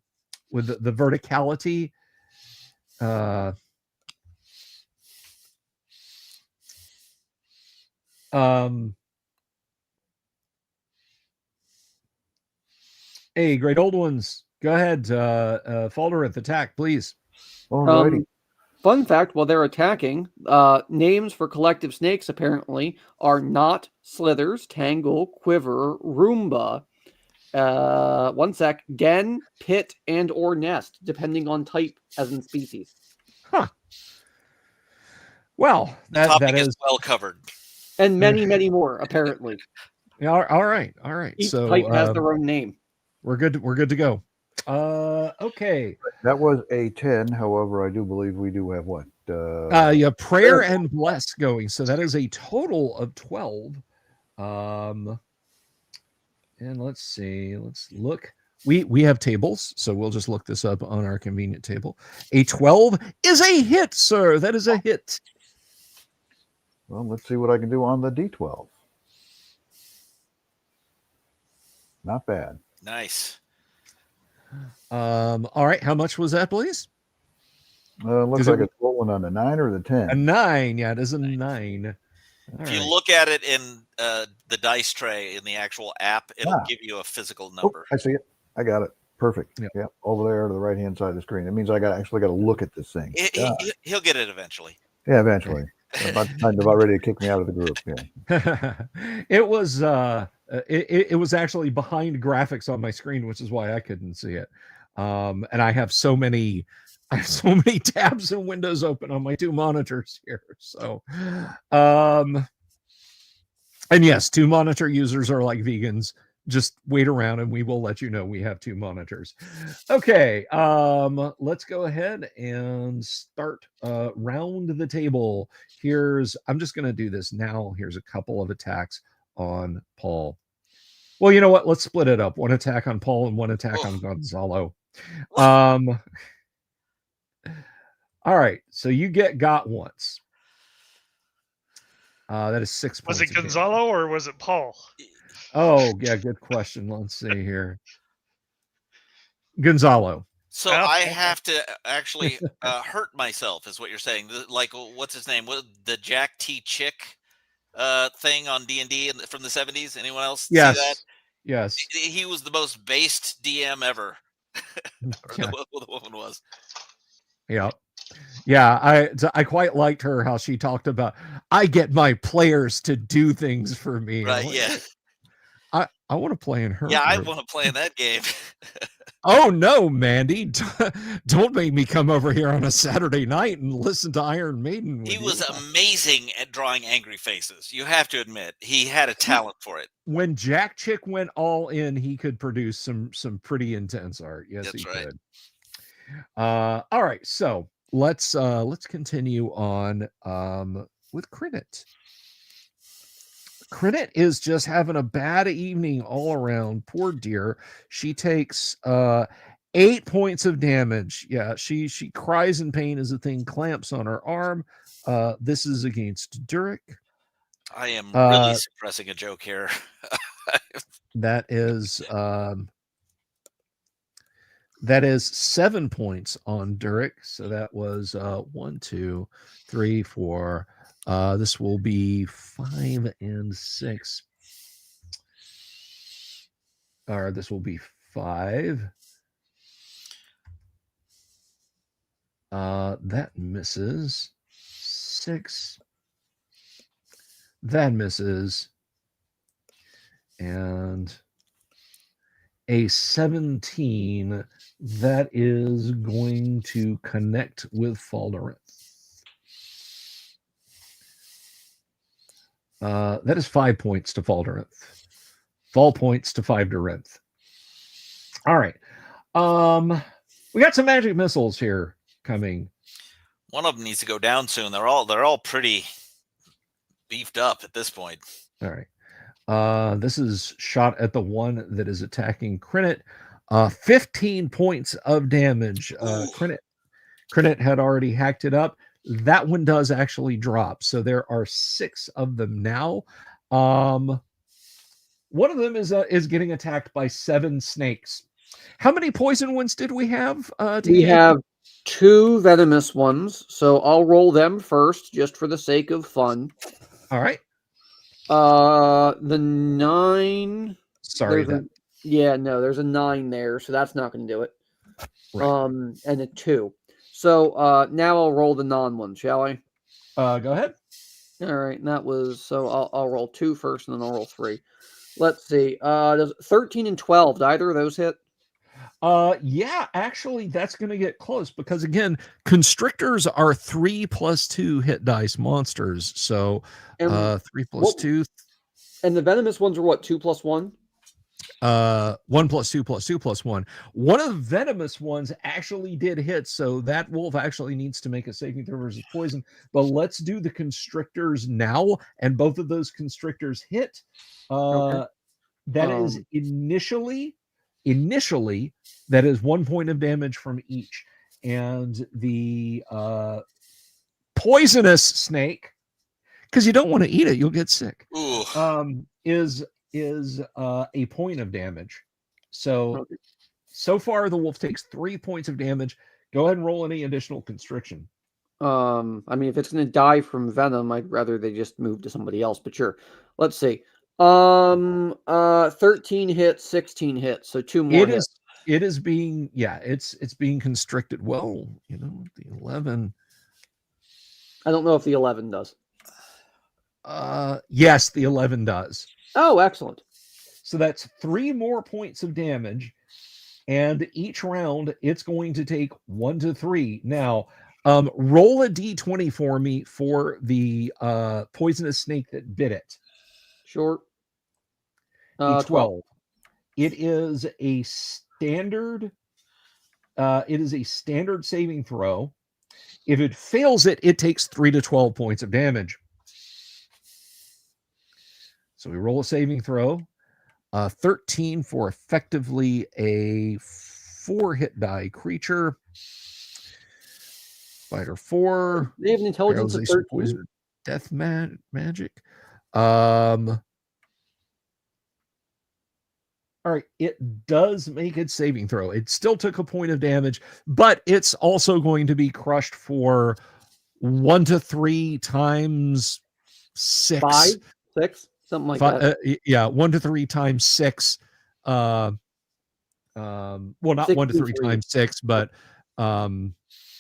A: verticality? Hey, great old ones. Go ahead, Falderanth, attack, please.
F: Alrighty.
D: Fun fact, while they're attacking, names for collective snakes apparently are Knot, Slithers, Tangle, Quiver, Roomba, one sec, Den, Pit, and or Nest, depending on type as in species.
A: Huh. Well,
B: The topic
A: that
B: is
A: is
B: well covered.
D: And many, many more, apparently.
A: all right.
D: Each
A: So
D: type has their own name.
A: we're good to go. Okay.
F: That was a 10. However, I do believe we do have what?
A: Yeah, prayer and bless going. So that is a total of 12. And let's see. Let's look. We have tables, so we'll just look this up on our convenient table. A 12 is a hit, sir. That is a hit.
F: Well, let's see what I can do on the D12. Not bad.
B: Nice.
A: All right. How much was that, please?
F: Looks
A: Is
F: like
A: it-
F: it's rolling on the 9 or the 10.
A: A 9. Yeah, it is a 9.
B: If you look at it in the dice tray in the actual app, it'll give you a physical
F: Oh,
B: number.
F: I see it. I got it. Perfect.
A: Yep.
F: Yeah, over there to the right hand side of the screen. It means I actually got to look at this thing.
B: He'll get it eventually.
F: Yeah, eventually. About ready to kick me out of the group. Yeah.
A: It was it was actually behind graphics on my screen, which is why I couldn't see it. And I have so many tabs and windows open on my 2 monitors here. So and yes, 2 monitor users are like vegans. Just wait around and we will let you know we have 2 monitors. Okay, let's go ahead and start round the table. I'm just going to do this now. Here's a couple of attacks on Paul. Well, you know what? Let's split it up. 1 attack on Paul and 1 attack on Gonzalo. All right, so you got once. That is 6 points.
E: Was it Gonzalo or was it Paul?
A: Oh, yeah, good question. Let's see here. Gonzalo.
B: So I have to actually hurt myself, is what you're saying. Like, what's his name? What, the Jack T. Chick thing on D&D from the 70s? Anyone else see that?
A: Yes. Yes.
B: He was the most based DM ever. Or
A: Yeah.
B: the woman was.
A: Yeah. Yeah, I quite liked her, how she talked about, I get my players to do things for me. And I'm
B: Right,
A: like,
B: yeah.
A: "Wait, I want to play in her
B: Yeah, I
A: group."
B: want to play in that game.
A: Oh no, Mandy. Don't make me come over here on a Saturday night and listen to Iron Maiden with
B: He was
A: you.
B: amazing at drawing angry faces. You have to admit, he had a talent for it.
A: When Jack Chick went all in, he could produce some pretty intense art. Yes,
B: That's
A: he
B: right.
A: could. All right, so let's continue on with Crinit. Crinit is just having a bad evening all around. Poor dear. She takes 8 points of damage. Yeah, she cries in pain as the thing clamps on her arm. This is against Durek.
B: I am really suppressing a joke here.
A: That is 7 points on Durek. So that was 1, 2, 3, 4. This will be 5 and 6. Or this will be 5. That misses. 6. That misses. And a 17. That is going to connect with Faldarinth. That is 5 points to Faldarinth. 4 points to 5 Dorinth. All right. We got some magic missiles here coming.
B: One of them needs to go down soon. They're all pretty beefed up at this point.
A: All right. This is shot at the one that is attacking Crinit. 15 points of damage. Crinit had already hacked it up. That one does actually drop. So there are 6 of them now. One of them is getting attacked by 7 snakes. How many poison ones did we have?
D: We have 2 venomous ones, so I'll roll them first, just for the sake of fun.
A: All right.
D: The 9.
A: Sorry.
D: There's a 9 there, so that's not going to do it.
A: Right.
D: And a 2. So now I'll roll the non one, shall I?
A: Go ahead.
D: All right, and that was so. I'll roll 2 first, and then I'll roll 3. Let's see. Does 13 and 12? Did either of those hit?
A: Yeah, actually, that's going to get close because again, constrictors are 3 + 2 hit dice monsters. So 3 + 2.
D: And the venomous ones are what? 2 + 1.
A: 1 + 2 + 2 + 1. One of the venomous ones actually did hit, so that wolf actually needs to make a saving throw versus poison. But let's do the constrictors now, and both of those constrictors hit.
D: Okay.
A: That is initially that is 1 point of damage from each, and the poisonous snake, because you don't want to eat it, you'll get sick. Is a point of damage. So far the wolf takes 3 points of damage. Go ahead and roll any additional constriction.
D: I mean, if it's going to die from venom, I'd rather they just move to somebody else. But sure, let's see. 13 hits, 16 hits, so 2 more.
A: It is being it's being constricted. Well, the 11.
D: I don't know if the 11 does.
A: Yes, the 11 does.
D: Oh, excellent.
A: So that's 3 more points of damage, and each round it's going to take 1 to 3. Now, roll a d20 for me for the poisonous snake that bit it.
D: Sure.
A: A 12. It is a standard. It is a standard saving throw. If it fails it, it takes 3 to 12 points of damage. So we roll a saving throw. 13 for effectively a 4 hit die creature. Fighter 4.
D: They have an intelligence of 13.
A: Poison, death magic. All right, it does make its saving throw. It still took a point of damage, but it's also going to be crushed for 1 to 3 times 6.
D: 5, 6, something like that.
A: Yeah, 1 to 3 times 6. Well, not 1 to 3
D: 6d3.
A: times 6, but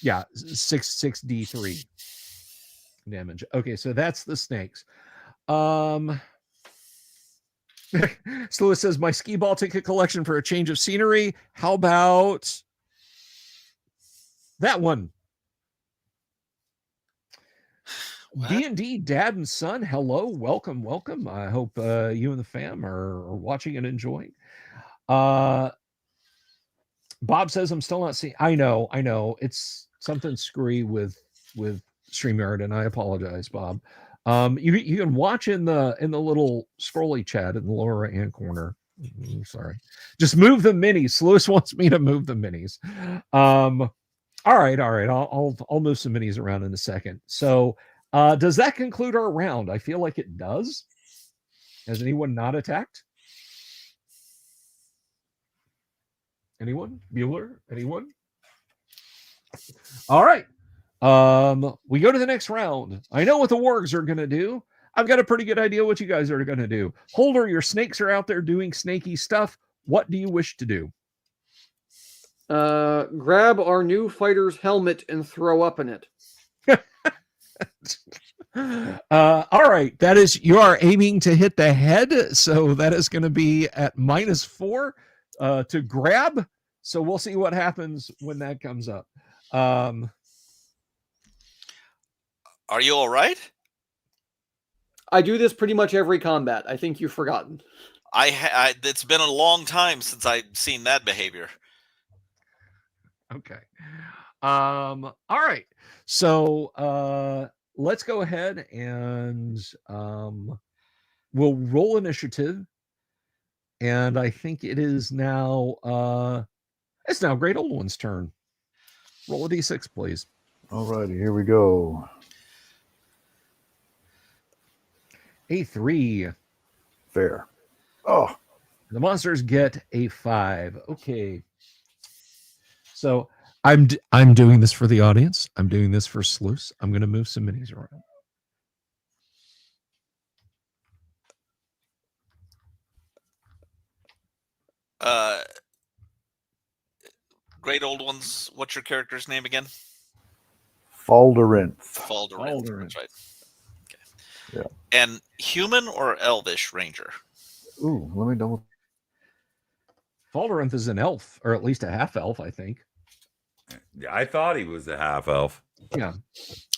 A: yeah, 6d3 damage. Okay, so that's the snakes. So it says my skee ball ticket collection for a change of scenery. How about that one? D&D Dad and Son, hello, welcome. I hope you and the fam are watching and enjoying. Bob says I'm still not seeing. I know. It's something screwy with StreamYard, and I apologize, Bob. You can watch in the little scrolly chat in the lower right hand corner. Sorry, just move the minis. Lewis wants me to move the minis. All right. I'll move some minis around in a second. So, does that conclude our round? I feel like it does. Has anyone not attacked? Anyone? Bueller? Anyone? All right. We go to the next round. I know what the wargs are going to do. I've got a pretty good idea what you guys are going to do. Holder, your snakes are out there doing snaky stuff. What do you wish to do?
D: Grab our new fighter's helmet and throw up in it.
A: All right. That is, you are aiming to hit the head. So that is going to be at -4 to grab. So we'll see what happens when that comes up.
B: Are you all right?
D: I do this pretty much every combat. I think you've forgotten.
B: It's been a long time since I've seen that behavior.
A: Okay. All right. So let's go ahead and we'll roll initiative. And I think it is now it's now Great Old One's turn. Roll a d6, please.
F: All righty, here we go.
A: A 3.
F: Fair. Oh,
A: The monsters get a 5. Okay. So I'm doing this for the audience. I'm doing this for Sluice. I'm going to move some minis around.
B: Great Old Ones. What's your character's name again?
F: Faldarinth.
B: Faldarinth. That's right. Okay.
F: Yeah.
B: And human or elvish ranger?
F: Ooh, let me double.
A: Faldarinth is an elf, or at least a half elf, I think.
C: Yeah, I thought he was a half elf.
A: Yeah.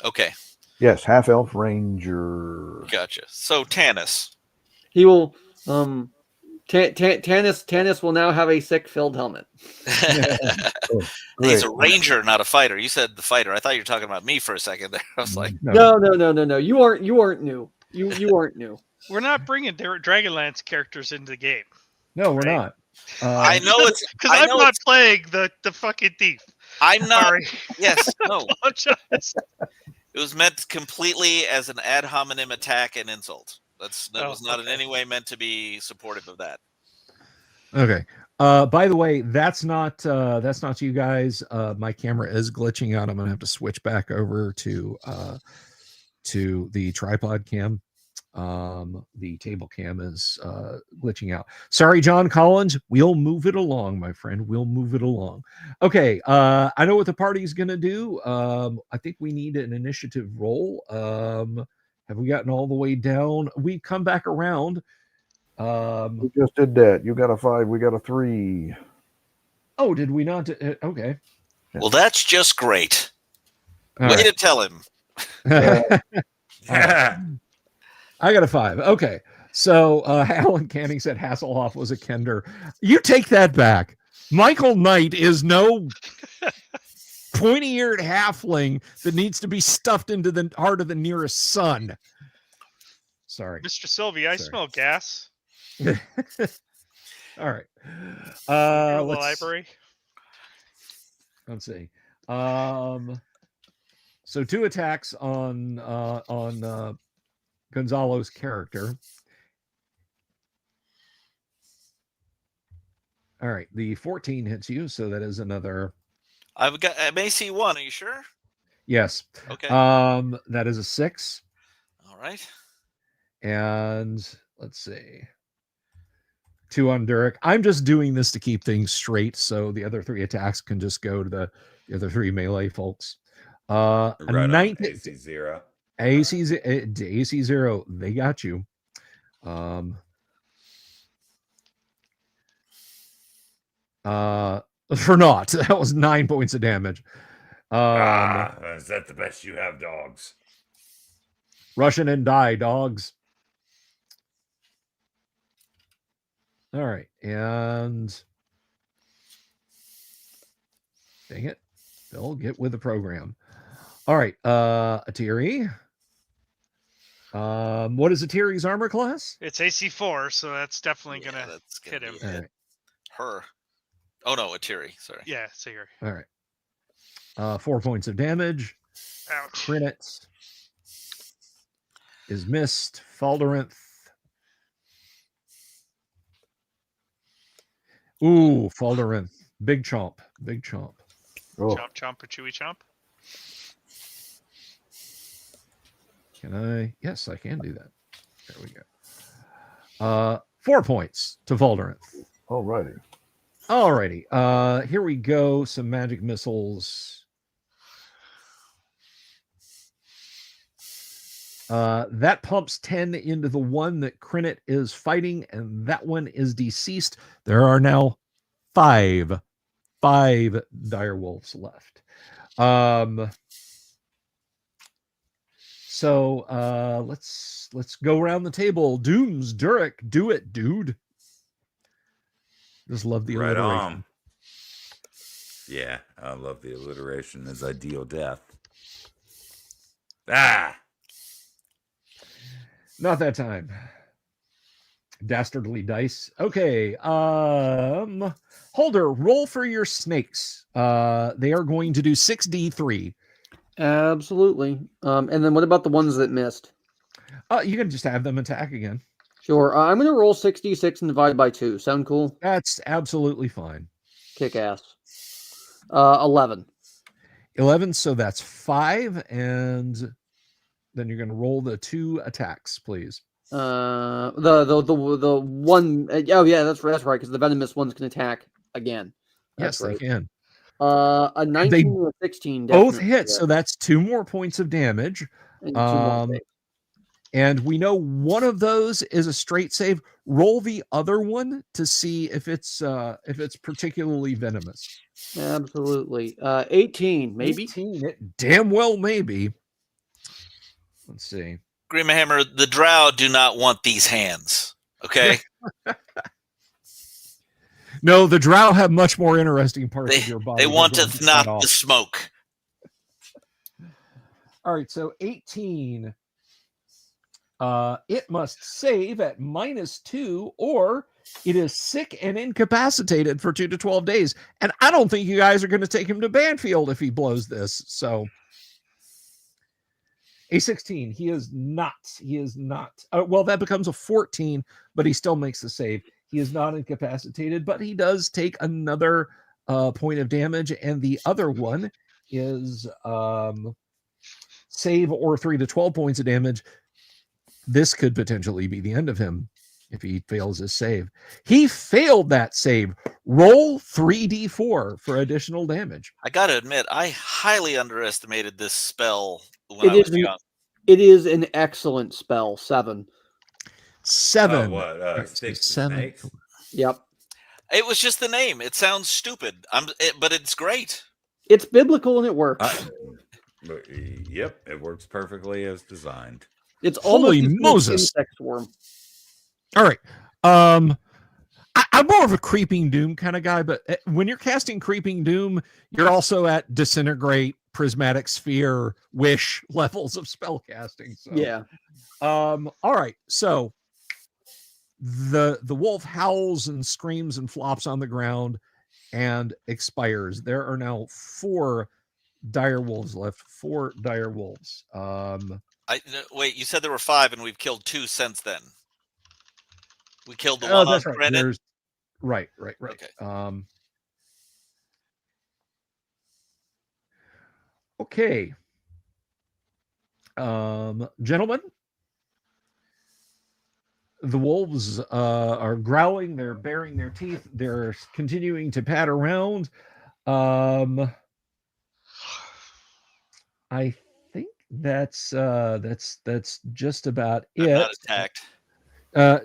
B: Okay.
F: Yes, half elf ranger.
B: Gotcha. So Tanis.
D: He will Tanis will now have a sick filled helmet.
F: Oh,
B: He's
F: great.
B: a ranger, not a fighter. You said the fighter. I thought you were talking about me for a second there. I was like,
D: No. You aren't new. You aren't new.
E: We're not bringing Dragonlance characters into the game.
A: No, we're
E: Right.
A: not.
B: I know it's
E: Because
B: I
E: I'm
B: know
E: not
B: it's,
E: playing the fucking thief.
B: I'm not.
E: Sorry.
B: Yes, no.
E: Apologize.
B: It was meant completely as an ad hominem attack and insult. That was not in any way meant to be supportive of that.
A: Okay. By the way, that's not you guys. My camera is glitching out. I'm gonna have to switch back over to the tripod cam. The table cam is glitching out. Sorry, John Collins. We'll move it along, my friend. We'll move it along. Okay. I know what the party's gonna do. I think we need an initiative roll. Have we gotten all the way down? We come back around.
F: We just did that. You got a 5. We got a 3.
A: Oh, did we not? Okay.
B: Well, that's just great.
A: All
B: Way
A: right.
B: to tell him.
A: I got a 5. Okay. So Alan Canning said Hasselhoff was a Kender. You take that back. Michael Knight is no pointy-eared halfling that needs to be stuffed into the heart of the nearest sun. Sorry.
E: Mr. Sylvie, I
A: Sorry.
E: smell gas.
A: All right.
E: The
A: Let's
E: library.
A: see. So 2 attacks on Gonzalo's character. All right, the 14 hits you, so that is another.
B: I've got AC 1. Are you sure?
A: Yes.
B: Okay.
A: That is a 6.
B: All right.
A: And let's see. 2 on Durek. I'm just doing this to keep things straight, so the other 3 attacks can just go to the other 3 melee folks. A
C: Right
A: 19
C: on. AC 0.
A: AC 0. They got you. For naught. That was 9 points of damage.
C: Is that the best you have, dogs?
A: Russian and die, dogs. All right, and dang it, Bill, get with the program. All right, Atiri. What is Atiri's armor class?
E: It's AC 4, so that's definitely
B: Yeah,
E: gonna
B: that's
E: hit him.
A: All right.
B: Her. Oh no, Atiri. Sorry.
E: Yeah, so you're
A: All right. 4 points of damage.
E: ouch.
A: Crit is missed. Faldorinth. Ooh, Faldorinth. Big chomp. Big chomp.
F: Oh,
E: Chomp, chomp, or chewy chomp.
A: Can I? Yes, I can do that. There we go. 4 points to Faldorinth.
F: alrighty.
A: Alrighty. Here we go. Some magic missiles. That pumps 10 into the one that Crinit is fighting, and that one is deceased. There are now five dire wolves left. So let's go around the table. Dooms, Durek, do it, dude. Just love the
C: Right
A: alliteration.
C: on. Yeah, I love the alliteration as I deal death.
A: Not that time. Dastardly dice. Okay. Holder, roll for your snakes. They are going to do 6d3.
D: Absolutely. And then what about the ones that missed?
A: You can just have them attack again.
D: Sure. I'm going to roll 66 and divide by 2. Sound cool?
A: That's absolutely fine.
D: Kick ass. 11.
A: 11, so that's 5, and then you're going to roll the 2 attacks, please.
D: The one. Oh yeah, that's right. Because the venomous ones can attack again. That's
A: Yes,
D: right.
A: they can.
D: A 19 and a 16.
A: Both
D: definitely
A: hit, so that's 2 more points of damage.
D: And 2 more saves.
A: And we know one of those is a straight save. Roll the other one to see if it's particularly venomous.
D: Absolutely. 18, maybe.
A: 18, it damn well maybe. Let's see.
B: Grimhammer, the drow do not want these hands. Okay.
A: No, the drow have much more interesting parts of your body.
B: They want
A: they're
B: to
A: going cut
B: not
A: off.
B: the smoke.
A: All right, so 18. It must save at -2, or it is sick and incapacitated for 2 to 12 days. And I don't think you guys are going to take him to Banfield if he blows this. So a 16, he is not. Well, that becomes a 14, but he still makes the save. He is not incapacitated, but he does take another point of damage, and the other one is save or 3 to 12 points of damage. This could potentially be the end of him if he fails his save. He failed that save. Roll 3d4 for additional damage.
B: I got to admit, I highly underestimated this spell when I was young.
D: It is an excellent spell. 7.
A: 7.
C: What? Sticks to
A: 7.
C: snakes?
D: Yep.
B: It was just the name. It sounds stupid. But it's great.
D: It's biblical and it works.
C: Yep, it works perfectly as designed.
D: It's
A: Holy
D: almost
A: Moses.
D: insect swarm.
A: All right. I'm more of a Creeping Doom kind of guy, but when you're casting Creeping Doom, you're also at Disintegrate, Prismatic Sphere, Wish levels of spell casting. So.
D: Yeah.
A: All right. So the wolf howls and screams and flops on the ground and expires. There are now 4 dire wolves left. 4 dire wolves.
B: Wait, you said there were 5, and we've killed 2 since then. We killed the one on
A: that's right.
B: Credit.
A: Right.
B: Okay.
A: Okay. Gentlemen, the wolves are growling. They're baring their teeth. They're continuing to pad around. I think that's just about
B: I'm not
A: it.
B: attacked.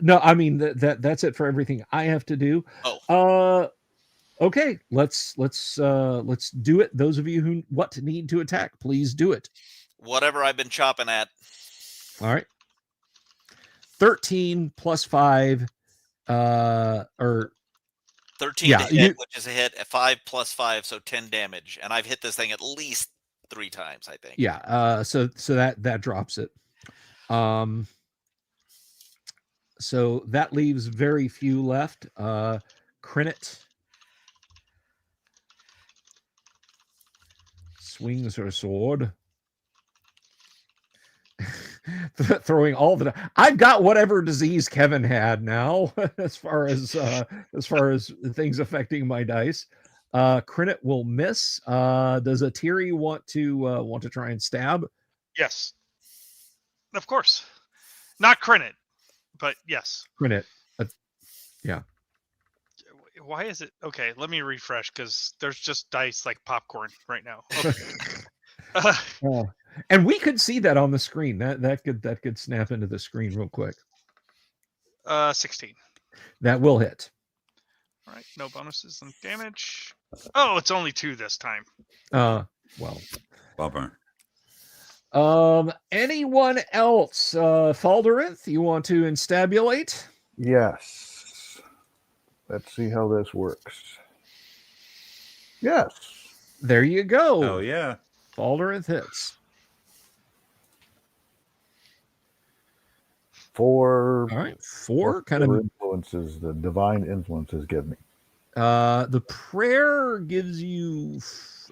A: No, I mean that's it for everything I have to do.
B: Oh,
A: Okay, let's do it. Those of you who need to attack, please do it.
B: whatever I've been chopping at.
A: All right. 13 plus 5 or
B: 13
A: yeah,
B: to hit, which is a hit. 5 plus 5, so 10 damage. And I've hit this thing at least 3 times, I think.
A: yeah, so that drops it. So that leaves very few left. Crinit swings her sword. Throwing all the I've got whatever disease Kevin had now as far as things affecting my dice. Crinit will miss. Does Atiri want to try and stab?
E: Yes. Of course. Not Crinit, but yes.
A: Crinit. Yeah.
E: Why is it okay? Let me refresh because there's just dice like popcorn right now. Okay.
A: And we could see that on the screen. That could snap into the screen real quick.
E: 16.
A: That will hit.
E: All right, no bonuses and damage. Oh, it's only 2 this time.
A: Well.
C: Bummer.
A: Anyone else? Falderith, you want to instabulate?
F: Yes. Let's see how this works. Yes.
A: There you go.
C: Oh yeah.
A: Falderith hits.
F: 4.
A: All right, 4 kind of
F: influences, the divine influences give me.
A: The prayer gives you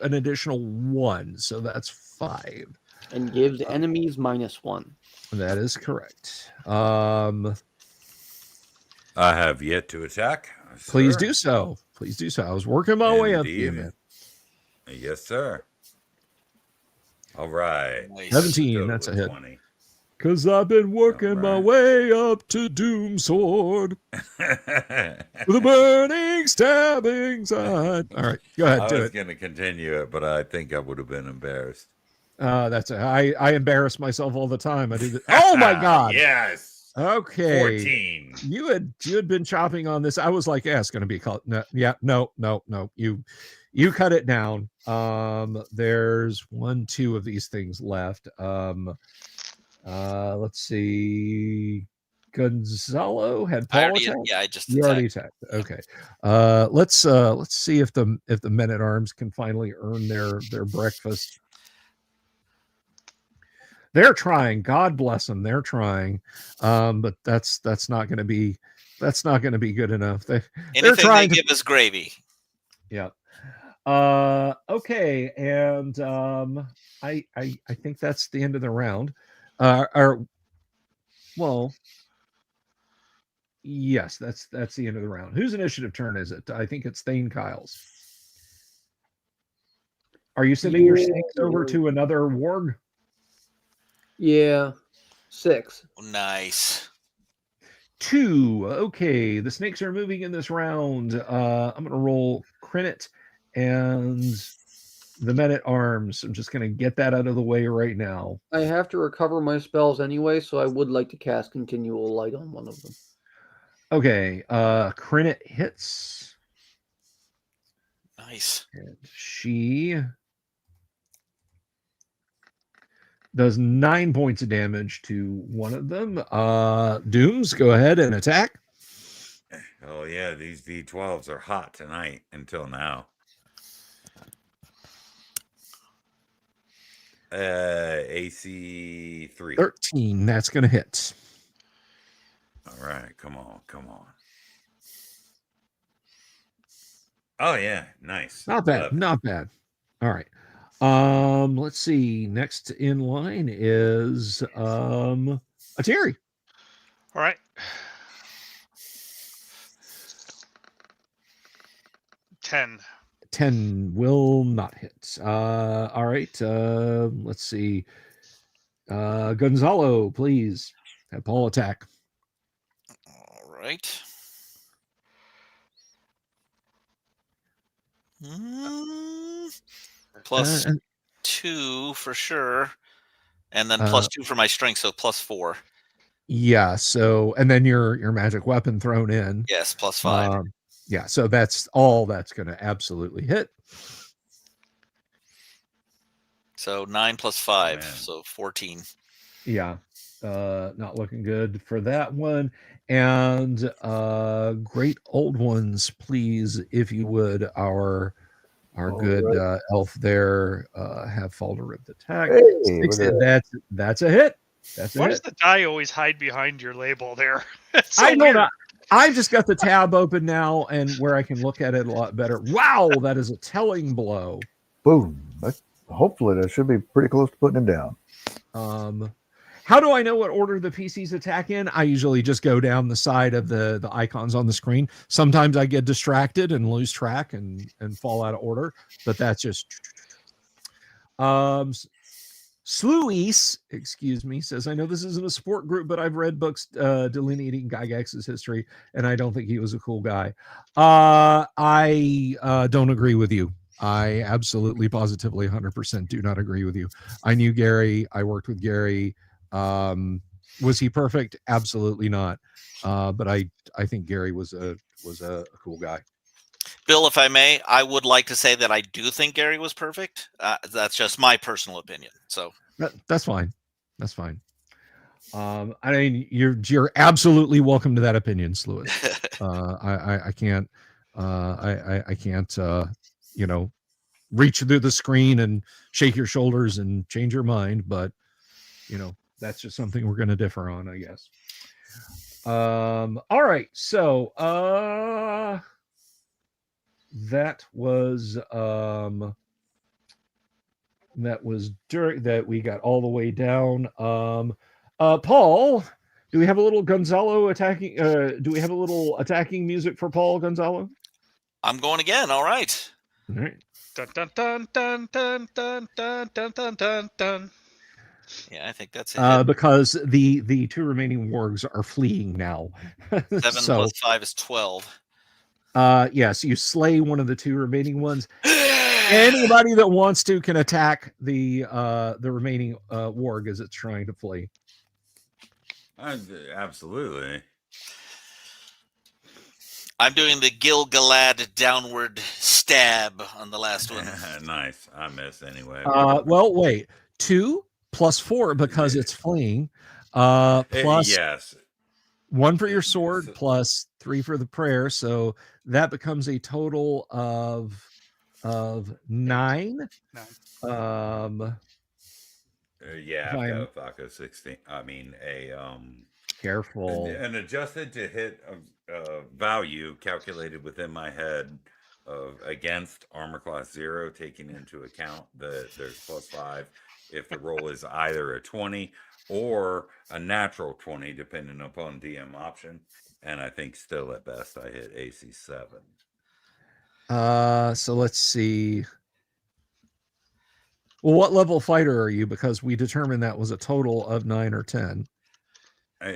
A: an additional 1, so that's 5.
D: And gives enemies -1.
A: That is correct.
C: I have yet to attack.
A: Please
C: sir.
A: do so. Please do so. I was working my way up to you,
C: Indeed.
A: man.
C: Yes, sir. All right.
B: Nice.
A: 17,
C: Total
A: that's a
C: of
A: hit.
C: 20.
A: Because I've been working my
C: Alright.
A: way up to Doom Sword. The burning, stabbing side. All right, go ahead,
C: I
A: do
C: was
A: it.
C: going to continue it, but I think I would have been embarrassed.
A: That's it. I embarrass myself all the time. I do that. Oh my God.
C: Yes.
A: Okay.
C: 14.
A: You had been chopping on this. I was like, yeah, it's going to be called. No, yeah, no. You cut it down. There's 1, 2 of these things left. Let's see. Gonzalo had Paul attack.
B: Yeah, I just
A: You already attacked. Okay. Let's see if the men at arms can finally earn their breakfast. They're trying. God bless them. They're trying. But that's not going to be good enough. They're
B: anything
A: trying
B: they give us gravy.
A: Yeah. Okay, and I think that's the end of the round. Well, yes, that's the end of the round. Whose initiative turn is it? I think it's Thane Kyle's. Are you sending your snakes over to another warg?
D: Yeah. 6.
B: Nice.
A: 2. Okay, the snakes are moving in this round. I'm going to roll Crinit and the men at arms. I'm just going to get that out of the way right now.
D: I have to recover my spells anyway, so I would like to cast Continual Light on one of them.
A: Okay, Crinit hits.
B: Nice.
A: And she does 9 points of damage to one of them. Dooms, go ahead and attack.
C: Oh yeah, these D12s are hot tonight until now. AC 3.
A: 13, that's going to hit.
C: All right, come on. Oh yeah, nice.
A: Not bad,
C: 11.
A: not bad. All right. Let's see. Next in line is Atiri.
E: All right. 10.
A: 10 will not hit. All right. Let's see. Gonzalo, please have Paul attack.
B: All right. Plus 2 for sure. And then plus 2 for my strength, so plus 4.
A: Yeah. So, and then your magic weapon thrown in.
B: Yes, plus 5.
A: Yeah. So that's all that's going to absolutely hit.
B: So 9 plus 5,
C: Man.
B: so 14.
A: Yeah. Not looking good for that one. And great old ones, please, if you would, our good elf there have fall to rip attack.
F: Hey, look at that.
A: That's a hit. That's a
E: Why
A: hit.
E: does the die always hide behind your label there? It's so
A: I don't
E: weird.
A: know. I've just got the tab open now and where I can look at it a lot better. Wow, that is a telling blow.
F: Boom. Hopefully that should be pretty close to putting him down.
A: How do I know what order the PCs attack in? I usually just go down the side of the icons on the screen. Sometimes I get distracted and lose track and fall out of order, but that's just Sluice, excuse me, says, I know this isn't a sport group, but I've read books delineating Gygax's history, and I don't think he was a cool guy. I don't agree with you. I absolutely, positively, 100% do not agree with you. I knew Gary. I worked with Gary. Was he perfect? Absolutely not. But I think Gary was a cool guy.
B: Bill, if I may, I would like to say that I do think Gary was perfect. That's just my personal opinion. So
A: that's fine. That's fine. I mean, you're absolutely welcome to that opinion, Sluice. I can't you know, reach through the screen and shake your shoulders and change your mind, but you know, that's just something we're going to differ on, I guess. All right, so that was during that we got all the way down. Paul, do we have a little Gonzalo attacking? Do we have a little attacking music for Paul Gonzalo?
B: I'm going again. All right.
A: All right.
E: Dun, dun, dun, dun, dun, dun, dun, dun, dun, dun, dun.
B: Yeah, I think that's it.
A: Because the two remaining wargs are fleeing now.
B: 7
A: so,
B: plus 5 is 12.
A: Yes, you slay one of the two remaining ones. Anybody that wants to can attack the remaining warg as it's trying to flee.
C: Absolutely.
B: I'm doing the Gil-galad downward stab on the last one.
C: Nice. I missed anyway.
A: Well, wait. 2 plus 4 because it's fleeing. Plus
C: yes.
A: 1 for your sword, plus 3 for the prayer. So that becomes a total of 9.
C: Yeah, I've got 16. I mean,
A: Careful.
C: An adjusted to hit value calculated within my head of against armor class 0, taking into account that there's plus 5 if the roll is either a 20 or a natural 20, depending upon DM option. And I think still at best I hit AC 7.
A: So let's see. Well, what level fighter are you? Because we determined that was a total of 9 or 10.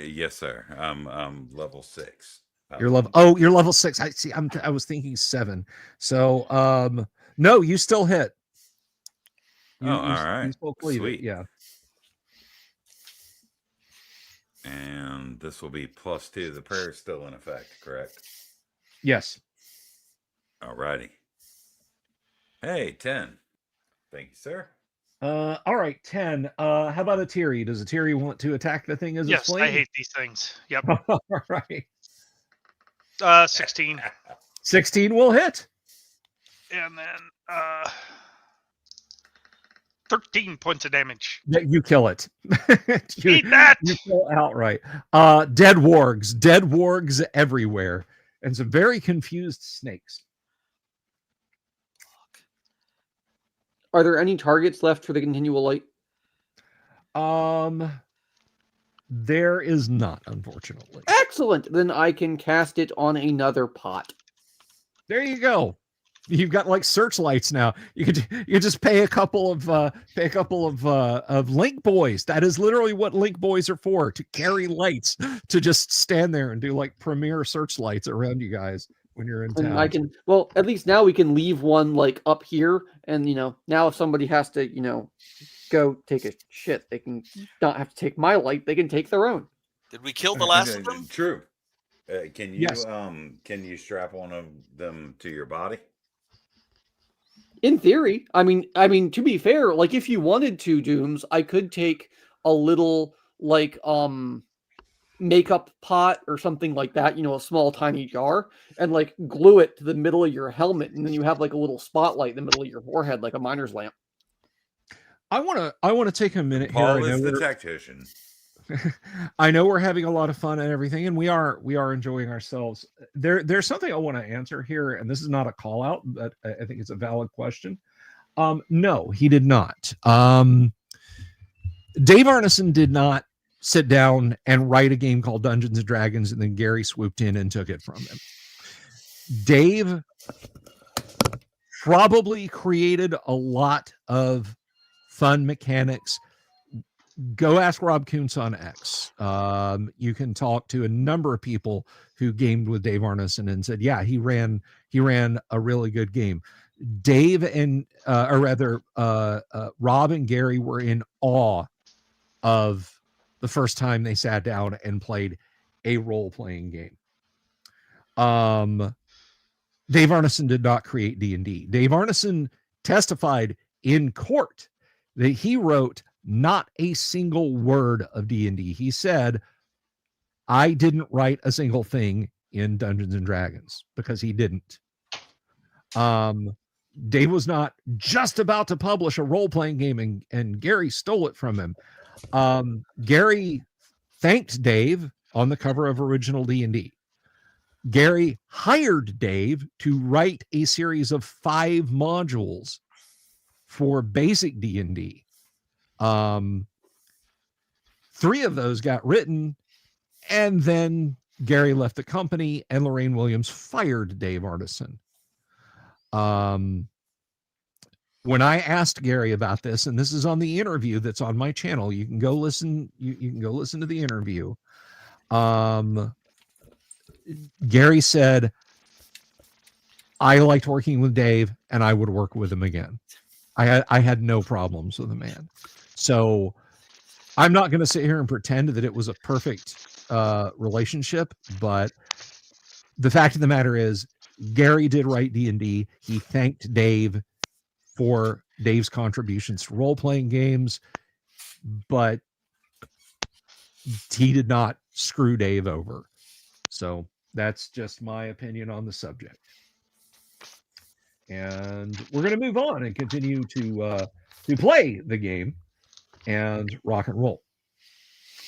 C: Yes, sir. I'm level 6.
A: You're level 6. I see. I was thinking 7. So no, you still hit.
C: All right.
A: You still believe
C: Sweet.
A: it. Yeah.
C: And this will be plus 2. The prayer is still in effect, correct?
A: Yes.
C: All righty. Hey, 10. Thank you, sir.
A: All right, 10. How about a Tiri? Does a Tiri want to attack the thing as it's
E: Yes,
A: fleeing?
E: I hate these things. Yep.
A: All right.
E: 16.
A: 16 will hit.
E: And then 13 points of damage.
A: You kill it.
E: Eat that!
A: You kill outright. Dead wargs everywhere, and some very confused snakes.
D: Are there any targets left for the continual light?
A: There is not, unfortunately.
D: Excellent. Then I can cast it on another pot.
A: There you go. You've got like searchlights now. You could just pay a couple of link boys. That is literally what link boys are for, to carry lights, to just stand there and do like premier searchlights around you guys when you're in
D: And
A: town.
D: I can, well, at least now we can leave one like up here, and now if somebody has to go take a shit, they can not have to take my light. They can take their own.
B: Did we kill the last of them?
C: True. Can you
A: Yes.
C: Can you strap one of them to your body?
D: In theory, I mean, to be fair, like if you wanted to, Dooms, I could take a little like makeup pot or something like that, a small tiny jar, and like glue it to the middle of your helmet, and then you have like a little spotlight in the middle of your forehead, like a miner's lamp.
A: I want to take a minute
C: Paul
A: here.
C: is the tactician.
A: I know we're having a lot of fun and everything, and we are enjoying ourselves. There's something I want to answer here, and this is not a call out, but I think it's a valid question. No, he did not. Dave Arneson did not sit down and write a game called Dungeons and Dragons, and then Gary swooped in and took it from him. Dave probably created a lot of fun mechanics. Go ask Rob Kuntz on X. You can talk to a number of people who gamed with Dave Arneson and said, yeah, he ran a really good game. Dave and Rob and Gary were in awe of the first time they sat down and played a role-playing game. Dave Arneson did not create D&D. Dave Arneson testified in court that he wrote not a single word of D&D. He said, I didn't write a single thing in Dungeons and Dragons, because he didn't. Dave was not just about to publish a role-playing game, and Gary stole it from him. Gary thanked Dave on the cover of Original D&D. Gary hired Dave to write a series of 5 modules for basic D&D. 3 of those got written, and then Gary left the company, and Lorraine Williams fired Dave Arneson. When I asked Gary about this, and this is on the interview that's on my channel, you can go listen. You can go listen to the interview. Gary said, I liked working with Dave, and I would work with him again. I had no problems with the man. So I'm not going to sit here and pretend that it was a perfect relationship, but the fact of the matter is, Gary did write D&D. He thanked Dave for Dave's contributions to role-playing games, but he did not screw Dave over. So that's just my opinion on the subject. And we're going to move on and continue to play the game and rock and roll.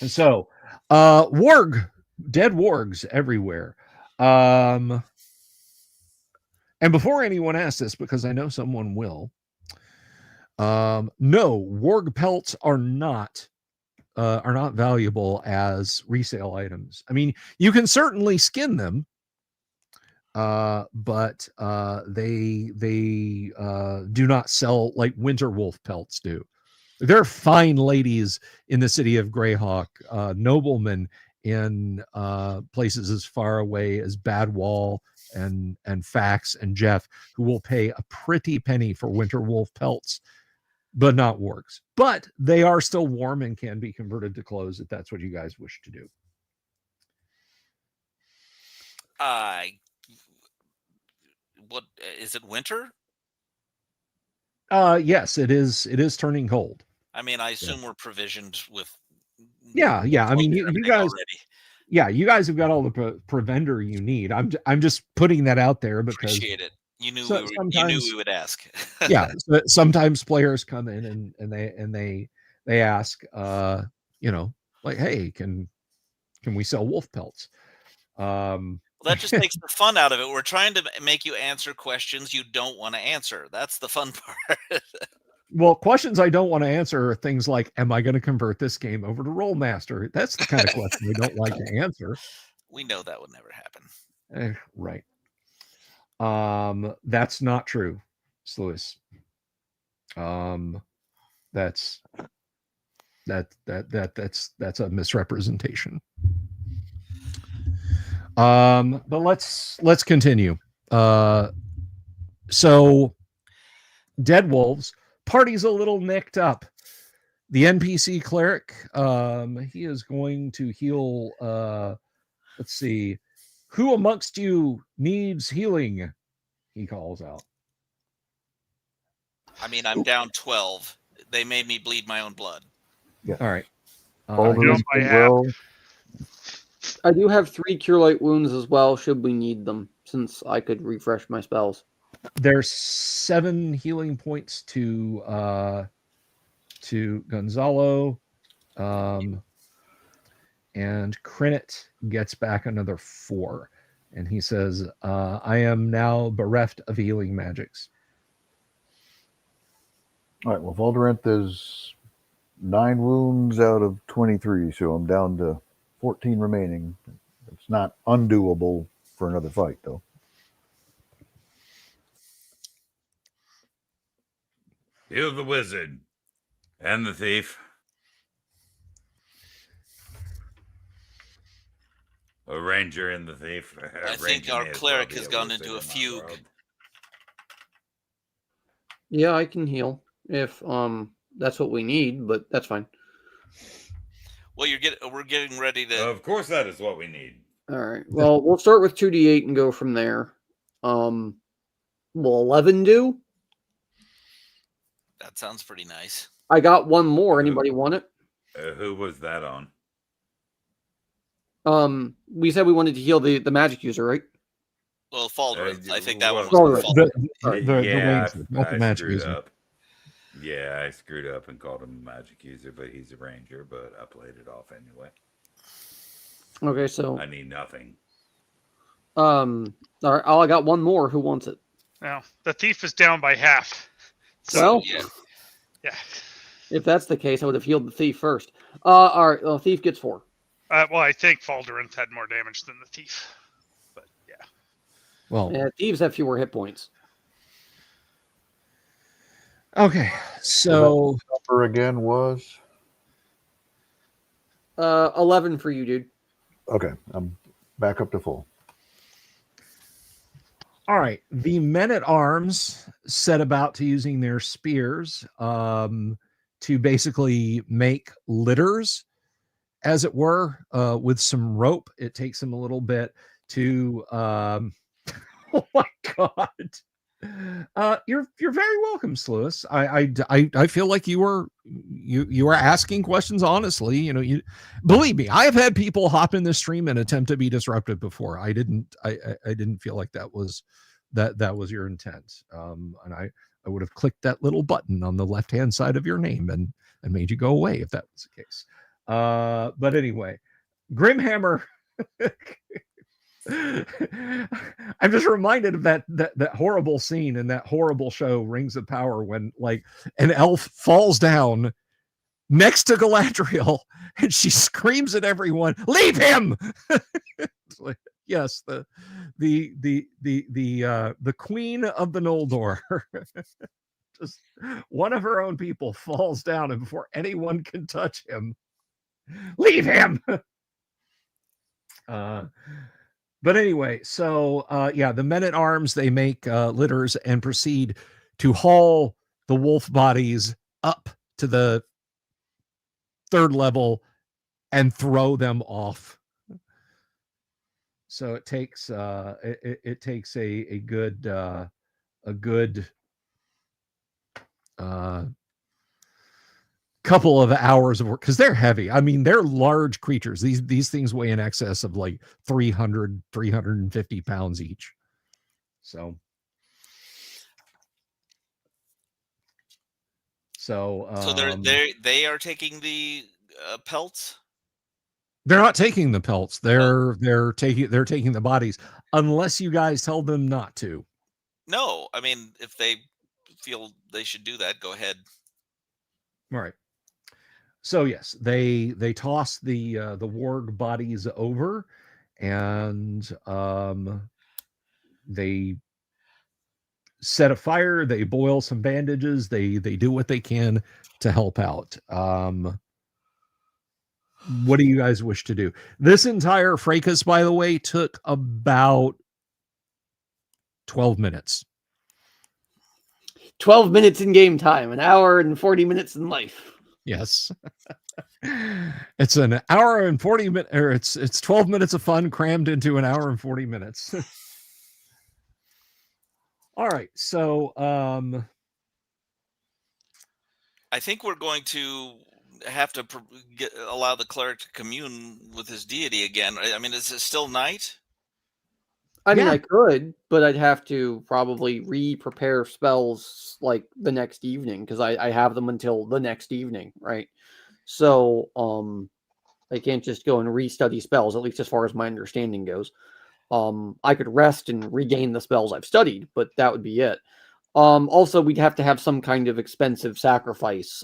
A: And so, warg, dead wargs everywhere. And before anyone asks this, because I know someone will, no, warg pelts are not valuable as resale items. I mean, you can certainly skin them, but they do not sell like winter wolf pelts do. There are fine ladies in the city of Greyhawk, noblemen in places as far away as Badwall and Fax and Jeff, who will pay a pretty penny for winter wolf pelts, but not wargs. But they are still warm and can be converted to clothes if that's what you guys wish to do.
B: What is it? Winter?
A: Yes, it is. It is turning cold.
B: I mean, I assume we're provisioned with.
A: Yeah. I mean, you guys.
B: Already.
A: Yeah, you guys have got all the provender you need. I'm just putting that out there because
B: appreciate it. You knew we would ask.
A: Yeah, sometimes players come in and they ask, like, hey, can we sell wolf pelts?
B: Well, that just takes the fun out of it. We're trying to make you answer questions you don't want to answer. That's the fun part.
A: Well, questions I don't want to answer are things like, am I going to convert this game over to Rollmaster? That's the kind of question we don't like to answer.
B: We know that would never happen.
A: Right. That's not true, Sluis. That's a misrepresentation. But let's continue. So Dead Wolves, party's a little nicked up. The NPC cleric, he is going to heal. Let's see, who amongst you needs healing? He calls out.
B: I mean, I'm down 12. They made me bleed my own blood.
F: Yeah.
A: All right.
F: Baldwin's
E: I
F: been
E: have.
F: well.
D: I do have 3 Cure Light Wounds as well, should we need them, since I could refresh my spells.
A: There's 7 healing points to Gonzalo, and Crinit gets back another 4, and he says, "I am now bereft of healing magics."
F: All right. Well, Valdorinth is 9 wounds out of 23, so I'm down to 14 remaining. It's not undoable for another fight, though.
C: Heal the wizard and the thief. A ranger and the thief.
B: I think our cleric has gone into a fugue.
D: Yeah, I can heal if that's what we need, but that's fine.
B: Well, we're getting ready to.
C: Of course, that is what we need.
D: All right. Well, we'll start with 2d8 and go from there. Will 11 do?
B: That sounds pretty nice.
D: I got 1 more. Anybody want it?
C: Who was that on?
D: We said we wanted to heal the magic user, right?
B: Well, Faldrath. I think that one
D: well,
B: was
D: Faldrath.
A: Not the magic user.
C: Up. Yeah, I screwed up and called him a magic user, but he's a ranger. But I played it off anyway.
D: Okay, so
C: I need nothing.
D: all right. Oh, I got 1 more. Who wants it?
E: Now the thief is down by half.
D: Well,
E: Yeah.
D: if that's the case, I would have healed the thief first. All right. Well, thief gets 4.
E: Well, I think Faldorinth had more damage than the thief, but yeah.
A: Well,
D: Yeah, thieves have fewer hit points.
A: okay. So
F: Number again was
D: 11 for you, dude.
F: okay. I'm back up to full.
A: all right. The men at arms set about to using their spears to basically make litters, as it were, with some rope. It takes them a little bit to oh my god. You're very welcome, Sluis. I feel like you were asking questions honestly. You know, you believe me, I have had people hop in this stream and attempt to be disruptive before. I didn't feel like that was your intent. And I would have clicked that little button on the left hand side of your name and made you go away if that was the case. But anyway, Grimhammer. I'm just reminded of that horrible scene in that horrible show Rings of Power when like an elf falls down next to Galadriel and she screams at everyone, "Leave him!" It's like, yes, the queen of the Noldor. Just one of her own people falls down, and before anyone can touch him, leave him. But anyway, so yeah, the men at arms, they make litters and proceed to haul the wolf bodies up to the 3rd level and throw them off. So it takes it takes a good couple of hours of work because they're heavy. I mean, they're large creatures. These things weigh in excess of like 350 pounds each. So
B: they are taking the pelts.
A: They're not taking the pelts. They're taking the bodies unless you guys tell them not to.
B: No, I mean, if they feel they should do that, go ahead.
A: All right. So yes, they toss the warg bodies over, and they set a fire, they boil some bandages, they do what they can to help out. What do you guys wish to do? This entire fracas, by the way, took about 12 minutes.
D: 12 minutes in game time, an hour and 40 minutes in life.
A: Yes. It's an hour and 40 minutes, or it's 12 minutes of fun crammed into an hour and 40 minutes. All right. So,
B: I think we're going to have to allow the cleric to commune with his deity again. I mean, is it still night?
D: I mean,
A: Yeah.
D: I could, but I'd have to probably re-prepare spells like the next evening because I have them until the next evening, right? So, I can't just go and restudy spells, at least as far as my understanding goes. I could rest and regain the spells I've studied, but that would be it. Also, we'd have to have some kind of expensive sacrifice,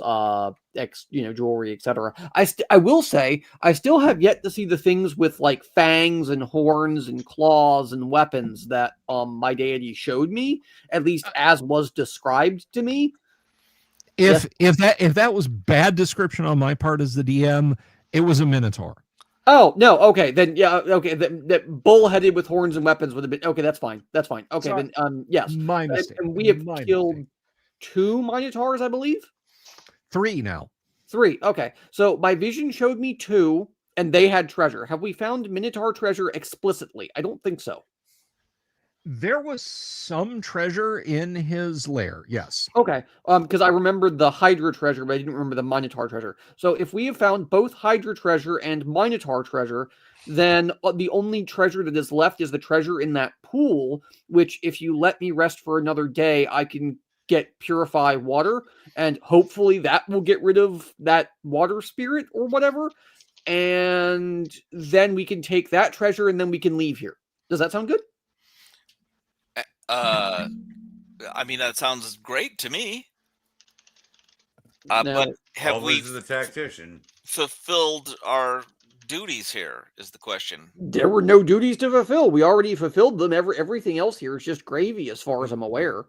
D: jewelry, etc. I will say, I still have yet to see the things with like fangs and horns and claws and weapons that my deity showed me, at least as was described to me.
A: If that was bad description on my part as the DM, it was a minotaur.
D: Oh no, okay, then yeah, okay, that bull-headed with horns and weapons would have been okay. That's fine. That's fine. Okay,
A: Sorry.
D: then yes,
A: My mistake.
D: and we have
A: My
D: killed
A: mistake.
D: 2 minotaurs, I believe.
A: 3 now.
D: 3. Okay, so my vision showed me 2, and they had treasure. Have we found minotaur treasure explicitly? I don't think so.
A: There was some treasure in his lair. Yes.
D: Okay, because I remembered the Hydra treasure, but I didn't remember the Minotaur treasure. So if we have found both Hydra treasure and Minotaur treasure, then the only treasure that is left is the treasure in that pool, which if you let me rest for another day, I can get purify water, and hopefully that will get rid of that water spirit or whatever, and then we can take that treasure and then we can leave here. Does that sound good?
B: I mean, that sounds great to me. But have we
C: the tactician
B: fulfilled our duties here is the question.
D: There were no duties to fulfill. We already fulfilled them. Everything else here is just gravy as far as I'm aware.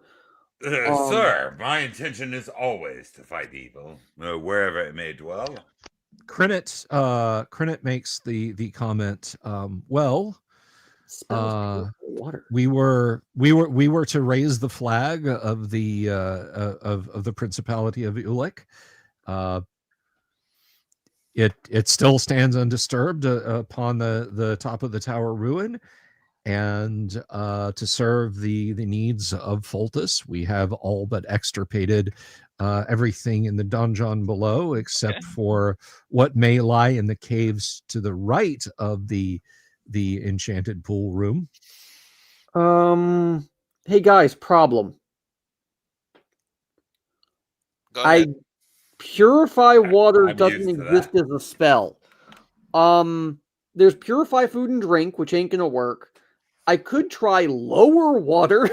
C: Sir, my intention is always to fight evil, wherever it may dwell.
A: Crinit makes the comment, well,
D: water.
A: we were to raise the flag of the Principality of Ulick. It still stands undisturbed upon the top of the tower ruin, and to serve the needs of Foltus, we have all but extirpated everything in the donjon below, except for what may lie in the caves to the right of the enchanted pool room.
D: Hey guys, problem.
B: Go ahead.
D: Purify water
C: I'm
D: doesn't
C: used to
D: exist
C: that.
D: as a spell. There's purify food and drink, which ain't gonna work. I could try lower water.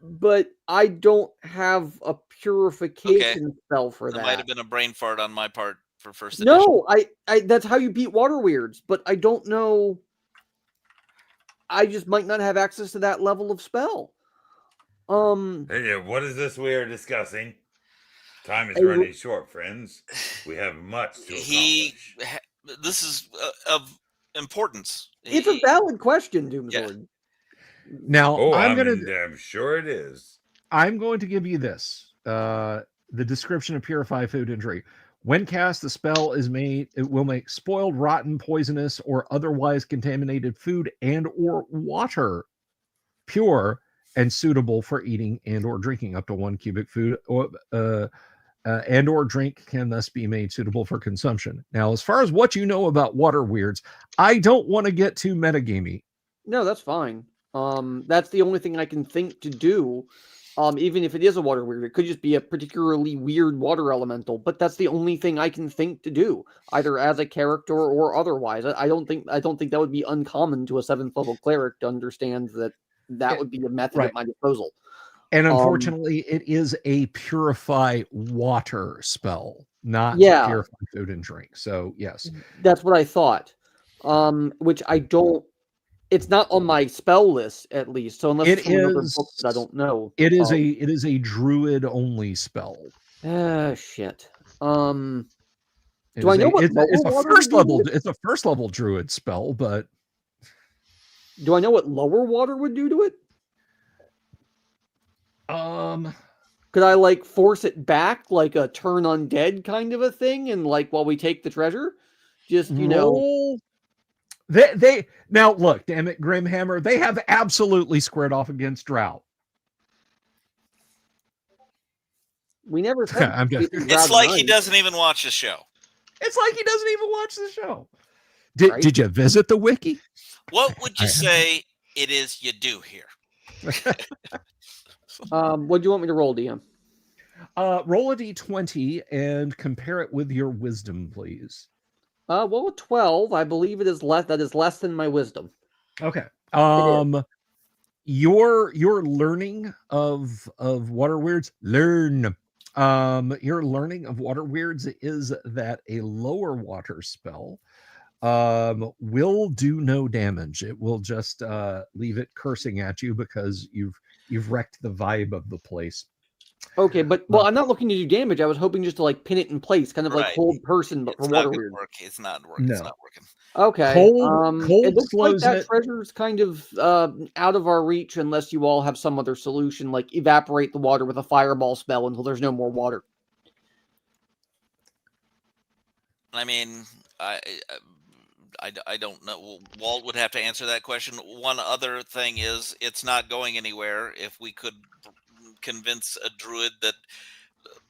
D: But I don't have a purification spell for that.
B: That might have been a brain fart on my part for first edition.
D: No, I that's how you beat water weirds, but I don't know. I just might not have access to that level of spell.
C: Hey, what is this we are discussing? Time is running short, friends. We have much to accomplish.
B: This is of importance.
D: It's a valid question, Doomsword.
A: Now,
C: I'm sure it is.
A: I'm going to give you this. The description of purify food and drink. When cast, the spell is made, it will make spoiled, rotten, poisonous, or otherwise contaminated food and or water pure and suitable for eating and or drinking. Up to 1 cubic food and or drink can thus be made suitable for consumption. Now, as far as what you know about water weirds, I don't want to get too metagamey.
D: No, that's fine. That's the only thing I can think to do. Even if it is a water weird, it could just be a particularly weird water elemental, but that's the only thing I can think to do, either as a character or otherwise. I don't think that would be uncommon to a 7th level clerik to understand that would be a method at my disposal.
A: And unfortunately, it is a purify water spell, not purify food and drink. So yes,
D: that's what I thought. Which I don't It's not on my spell list, at least. So unless
A: It
D: it's from another
A: is-
D: book that I don't know.
A: It is a druid only spell.
D: Shit.
A: It
D: Do I
A: is
D: know what
A: it's
D: lower
A: a
D: water
A: first
D: would do
A: level.
D: to it?
A: It's a first level druid spell, but
D: Do I know what lower water would do to it?
A: could
D: I like force it back like a turn undead kind of a thing, and like while we take the treasure, just
A: roll. They now look, damn it, Grimhammer. They have absolutely squared off against drought.
D: We never said
A: I'm just-
B: It's like he doesn't even watch the show.
A: It's like he doesn't even watch the show. Did you visit the wiki?
B: What would you say it is you do here?
D: What do you want me to roll, DM?
A: Roll a d20 and compare it with your wisdom, please.
D: Well, a 12, I believe it is less. That is less than my wisdom.
A: Okay. Your learning of water weirds. Your learning of water weirds is that a lower water spell will do no damage. It will just leave it cursing at you because you've wrecked the vibe of the place.
D: Okay, but I'm not looking to do damage. I was hoping just to like pin it in place, kind of like hold person, but for water weird.
B: It's not working.
A: No.
B: It's not working.
D: Okay.
A: Cold
D: it looks like
A: slows
D: that
A: it.
D: treasure's kind of out of our reach unless you all have some other solution, like evaporate the water with a fireball spell until there's no more water.
B: I mean, I don't know. Walt would have to answer that question. One other thing is it's not going anywhere. If we could convince a druid that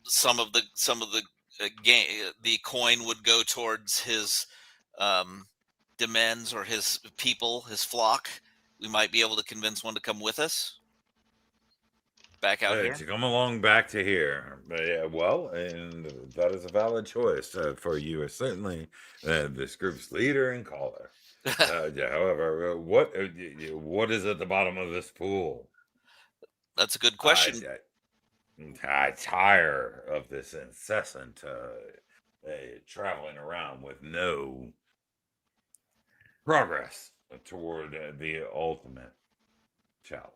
B: some of the the coin would go towards his demesnes or his people, his flock, we might be able to convince one to come with us back out here.
C: To come along back to here. Yeah, well, and that is a valid choice for you. Certainly this group's leader and caller. However, what is at the bottom of this pool?
B: That's a good question.
C: I tire of this incessant traveling around with no progress toward the ultimate challenge.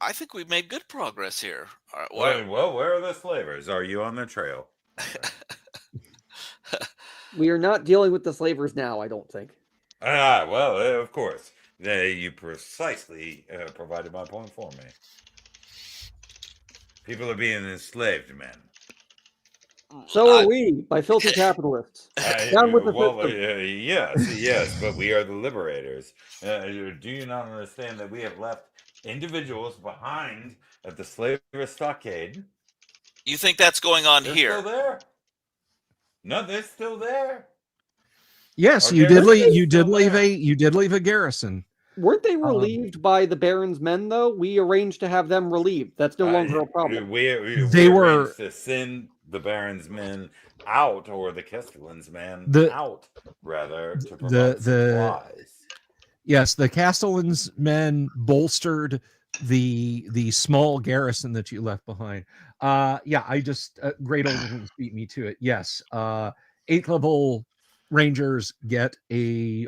B: I think we've made good progress here.
C: Well, where are the slavers? Are you on the trail?
D: We are not dealing with the slavers now, I don't think.
C: Well, of course. You precisely provided my point for me. People are being enslaved, men.
D: So are we, by filthy capitalists. Down with the system.
C: Yes, but we are the liberators. Do you not understand that we have left individuals behind at the slaver stockade?
B: You think that's going on
C: They're
B: here?
C: still there? No, they're still there.
A: Yes,
C: Our
A: you did
C: garrison is
A: leave a garrison.
D: Weren't they relieved by the Baron's men, though? We arranged to have them relieved. That's no longer a problem.
C: We
A: They were
C: arranged to send the Baron's men out, or the Castellan's men out, rather, to provide supplies.
A: Yes, the Castellan's men bolstered the small garrison that you left behind. I just Great Old Ones beat me to it. Yes, 8th level Rangers get a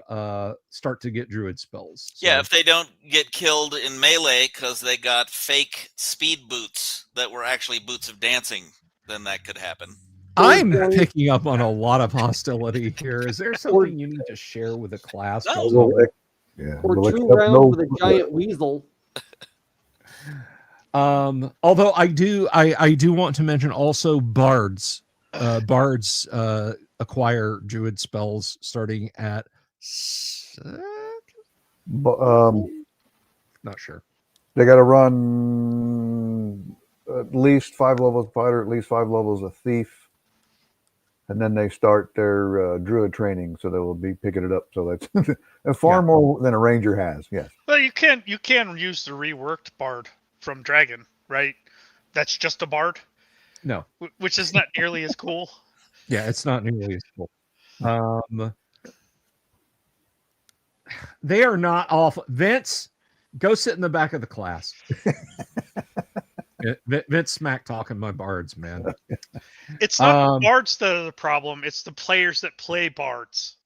A: start to get druid spells.
B: So. Yeah, if they don't get killed in melee because they got fake speed boots that were actually boots of dancing, then that could happen.
A: I'm picking up on a lot of hostility here. Is there something you need to share with the class?
B: No.
D: Or 2 rounds with a giant weasel.
A: Although I do want to mention also bards. Bards acquire druid spells starting at not sure.
F: They got to run at least 5 levels of fighter, at least 5 levels of thief, and then they start their druid training, so they will be picking it up. So that's far more than a ranger has. Yes.
E: Well, you can use the reworked bard from Dragon, right? That's just a bard.
A: No,
E: which is not nearly as cool.
A: Yeah, it's not nearly as cool. They are not awful. Vince, go sit in the back of the class. Vince smack talking my bards, man.
E: It's not bards that are the problem. It's the players that play bards.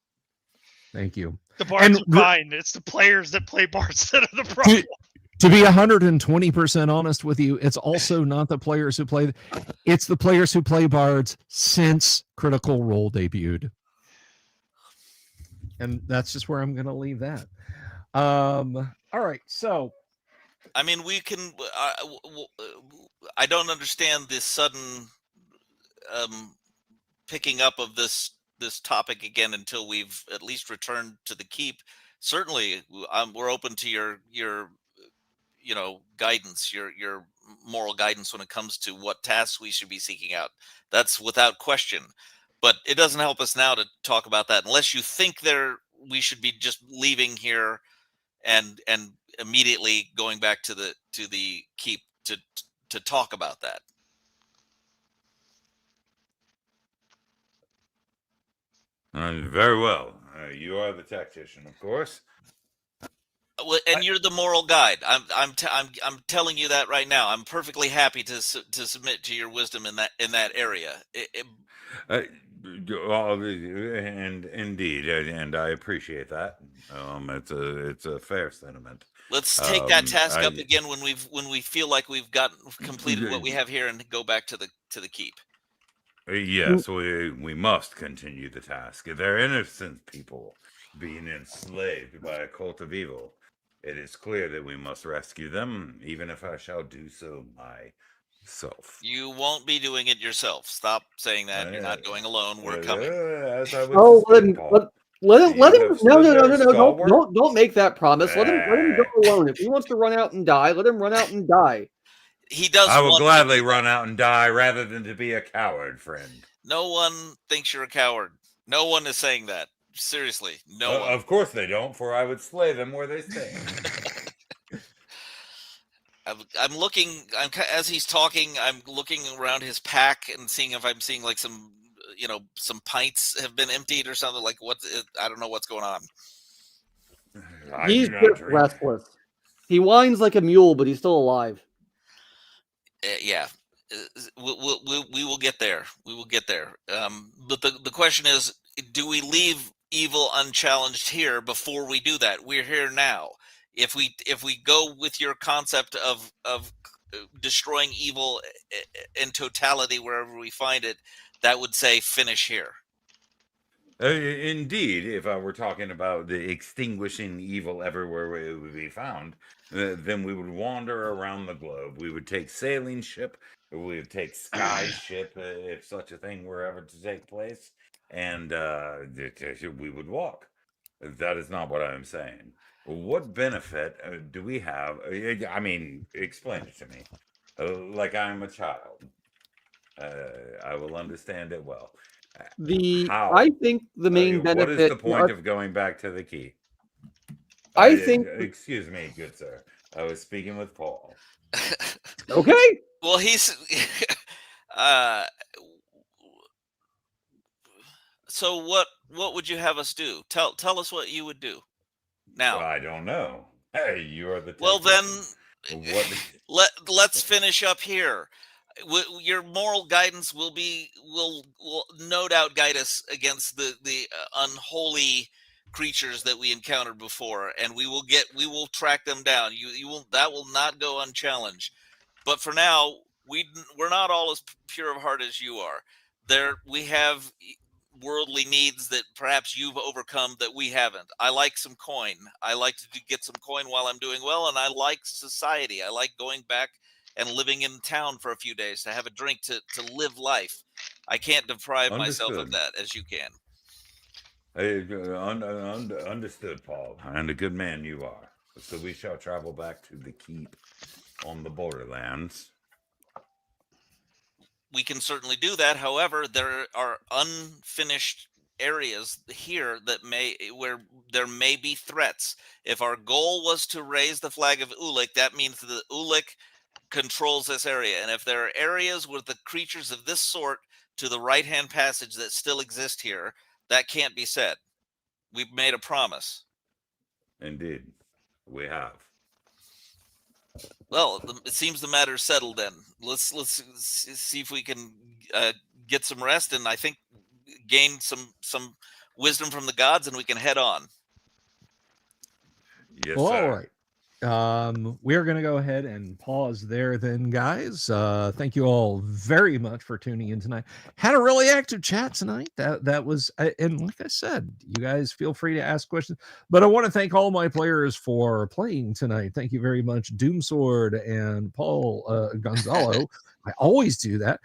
A: Thank you.
E: The bards are fine. It's the players that play bards that are the problem.
A: To be 120% honest with you, it's also not the players who play. It's the players who play bards since Critical Role debuted. And that's just where I'm going to leave that. All right. So,
B: I mean, we can. I don't understand this sudden picking up of this topic again until we've at least returned to the keep. Certainly, we're open to your guidance, your moral guidance when it comes to what tasks we should be seeking out. That's without question. But it doesn't help us now to talk about that unless you think we should be just leaving here and immediately going back to the keep to talk about that.
C: Very well. You are the tactician, of course.
B: Well, and you're the moral guide. I'm telling you that right now. I'm perfectly happy to submit to your wisdom in that area.
C: And indeed, and I appreciate that. It's a fair sentiment.
B: Let's take that task up again when we feel like we've completed what we have here and go back to the keep.
C: Yes, we must continue the task. They're innocent people being enslaved by a cult of evil. It is clear that we must rescue them, even if I shall do so myself.
B: You won't be doing it yourself. Stop saying that. You're not going alone. We're coming.
D: Let him. No, don't make that promise. Let him go alone. If he wants to run out and die, let him run out and die.
B: He does.
C: I will gladly run out and die rather than to be a coward, friend.
B: No one thinks you're a coward. No one is saying that. Seriously, no one.
C: Of course they don't, for I would slay them where they stay.
B: I'm looking. As he's talking, I'm looking around his pack and seeing if I'm seeing like some pints have been emptied or something. Like I don't know what's going on.
D: He's just restless. He whines like a mule, but he's still alive.
B: Yeah. We will get there. We will get there. But the question is, do we leave evil unchallenged here before we do that? We're here now. If we go with your concept of destroying evil in totality wherever we find it, that would say finish here.
C: Indeed, if I were talking about the extinguishing evil everywhere it would be found, then we would wander around the globe. We would take sailing ship. We would take sky ship if such a thing were ever to take place. And we would walk. That is not what I'm saying. What benefit do we have? I mean, explain it to me. Like I'm a child. I will understand it well.
D: I think the main benefit.
C: What is the point of going back to the key?
D: I think.
C: Excuse me, good sir. I was speaking with Paul.
D: Okay.
B: Well, he's. So what would you have us do? Tell us what you would do. Now.
C: Well, I don't know. Hey, you are the.
B: Well, then. Let's finish up here. Your moral guidance will no doubt guide us against the unholy creatures that we encountered before, and we will track them down. That will not go unchallenged. But for now, we're not all as pure of heart as you are. We have worldly needs that perhaps you've overcome that we haven't. I like some coin. I like to get some coin while I'm doing well, and I like society. I like going back and living in town for a few days to have a drink, to live life. I can't deprive myself of that as you can.
C: Understood, Paul. And a good man you are. So we shall travel back to the keep on the borderlands.
B: We can certainly do that. However, there are unfinished areas here where there may be threats. If our goal was to raise the flag of Ulik, that means that Ulik controls this area. And if there are areas with the creatures of this sort to the right-hand passage that still exist here, that can't be said. We've made a promise.
C: Indeed, we have.
B: Well, it seems the matter's settled then. Let's see if we can get some rest and I think gain some wisdom from the gods, and we can head on.
C: Yes,
A: Well,
C: sir.
A: all right. We're going to go ahead and pause there then, guys. Thank you all very much for tuning in tonight. Had a really active chat tonight. That was, and like I said, you guys feel free to ask questions, but I want to thank all my players for playing tonight. Thank you very much, Doomsword and Paul Gonzalo. I always do that.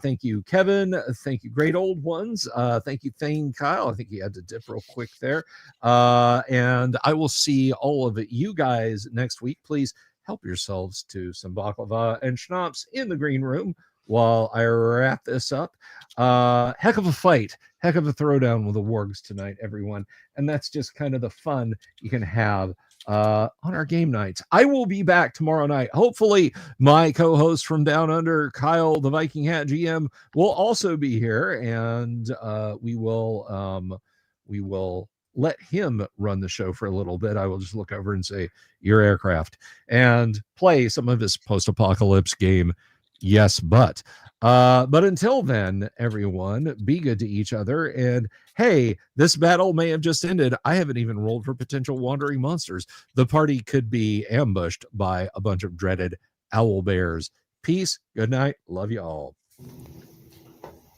A: Thank you, Kevin. Thank you, Great Old Ones. Thank you, Thane Kyle. I think he had to dip real quick there. And I will see all of you guys next week. Please help yourselves to some baklava and schnapps in the green room while I wrap this up. Heck of a fight, heck of a throwdown with the wargs tonight, everyone. And that's just kind of the fun you can have on our game nights. I will be back tomorrow night. Hopefully my co-host from Down Under, Kyle the Viking Hat GM, will also be here, and we will let him run the show for a little bit. I will just look over and say, your aircraft, and play some of his post-apocalypse game. Yes, but until then, everyone, be good to each other. And hey, this battle may have just ended. I haven't even rolled for potential wandering monsters. The party could be ambushed by a bunch of dreaded owl bears. Peace. Good night. Love you all.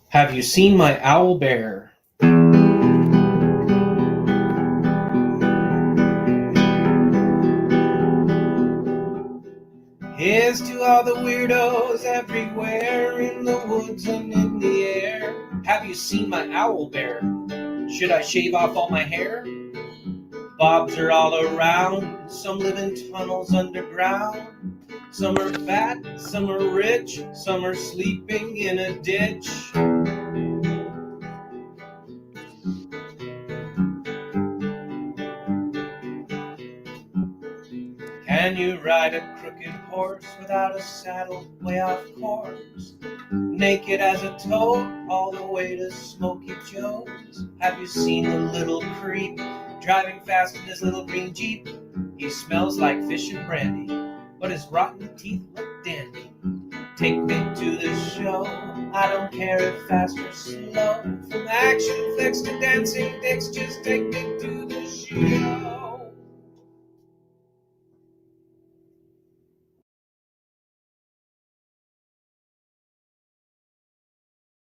G: Have you seen my owl bear? Here's to all the weirdos everywhere, in the woods and in the air. Have you seen my owl bear? Should I shave off all my hair? Bobs are all around, some live in tunnels underground. Some are fat, some are rich, some are sleeping in a ditch. Can you ride a crooked horse without a saddle, way off course? Naked as a toad, all the way to Smoky Joe's. Have you seen the little creep driving fast in his little green Jeep? He smells like fish and brandy, but his rotten teeth look dandy. Take me to the show, I don't care if fast or slow. From action flicks to dancing dicks, just take me to the show.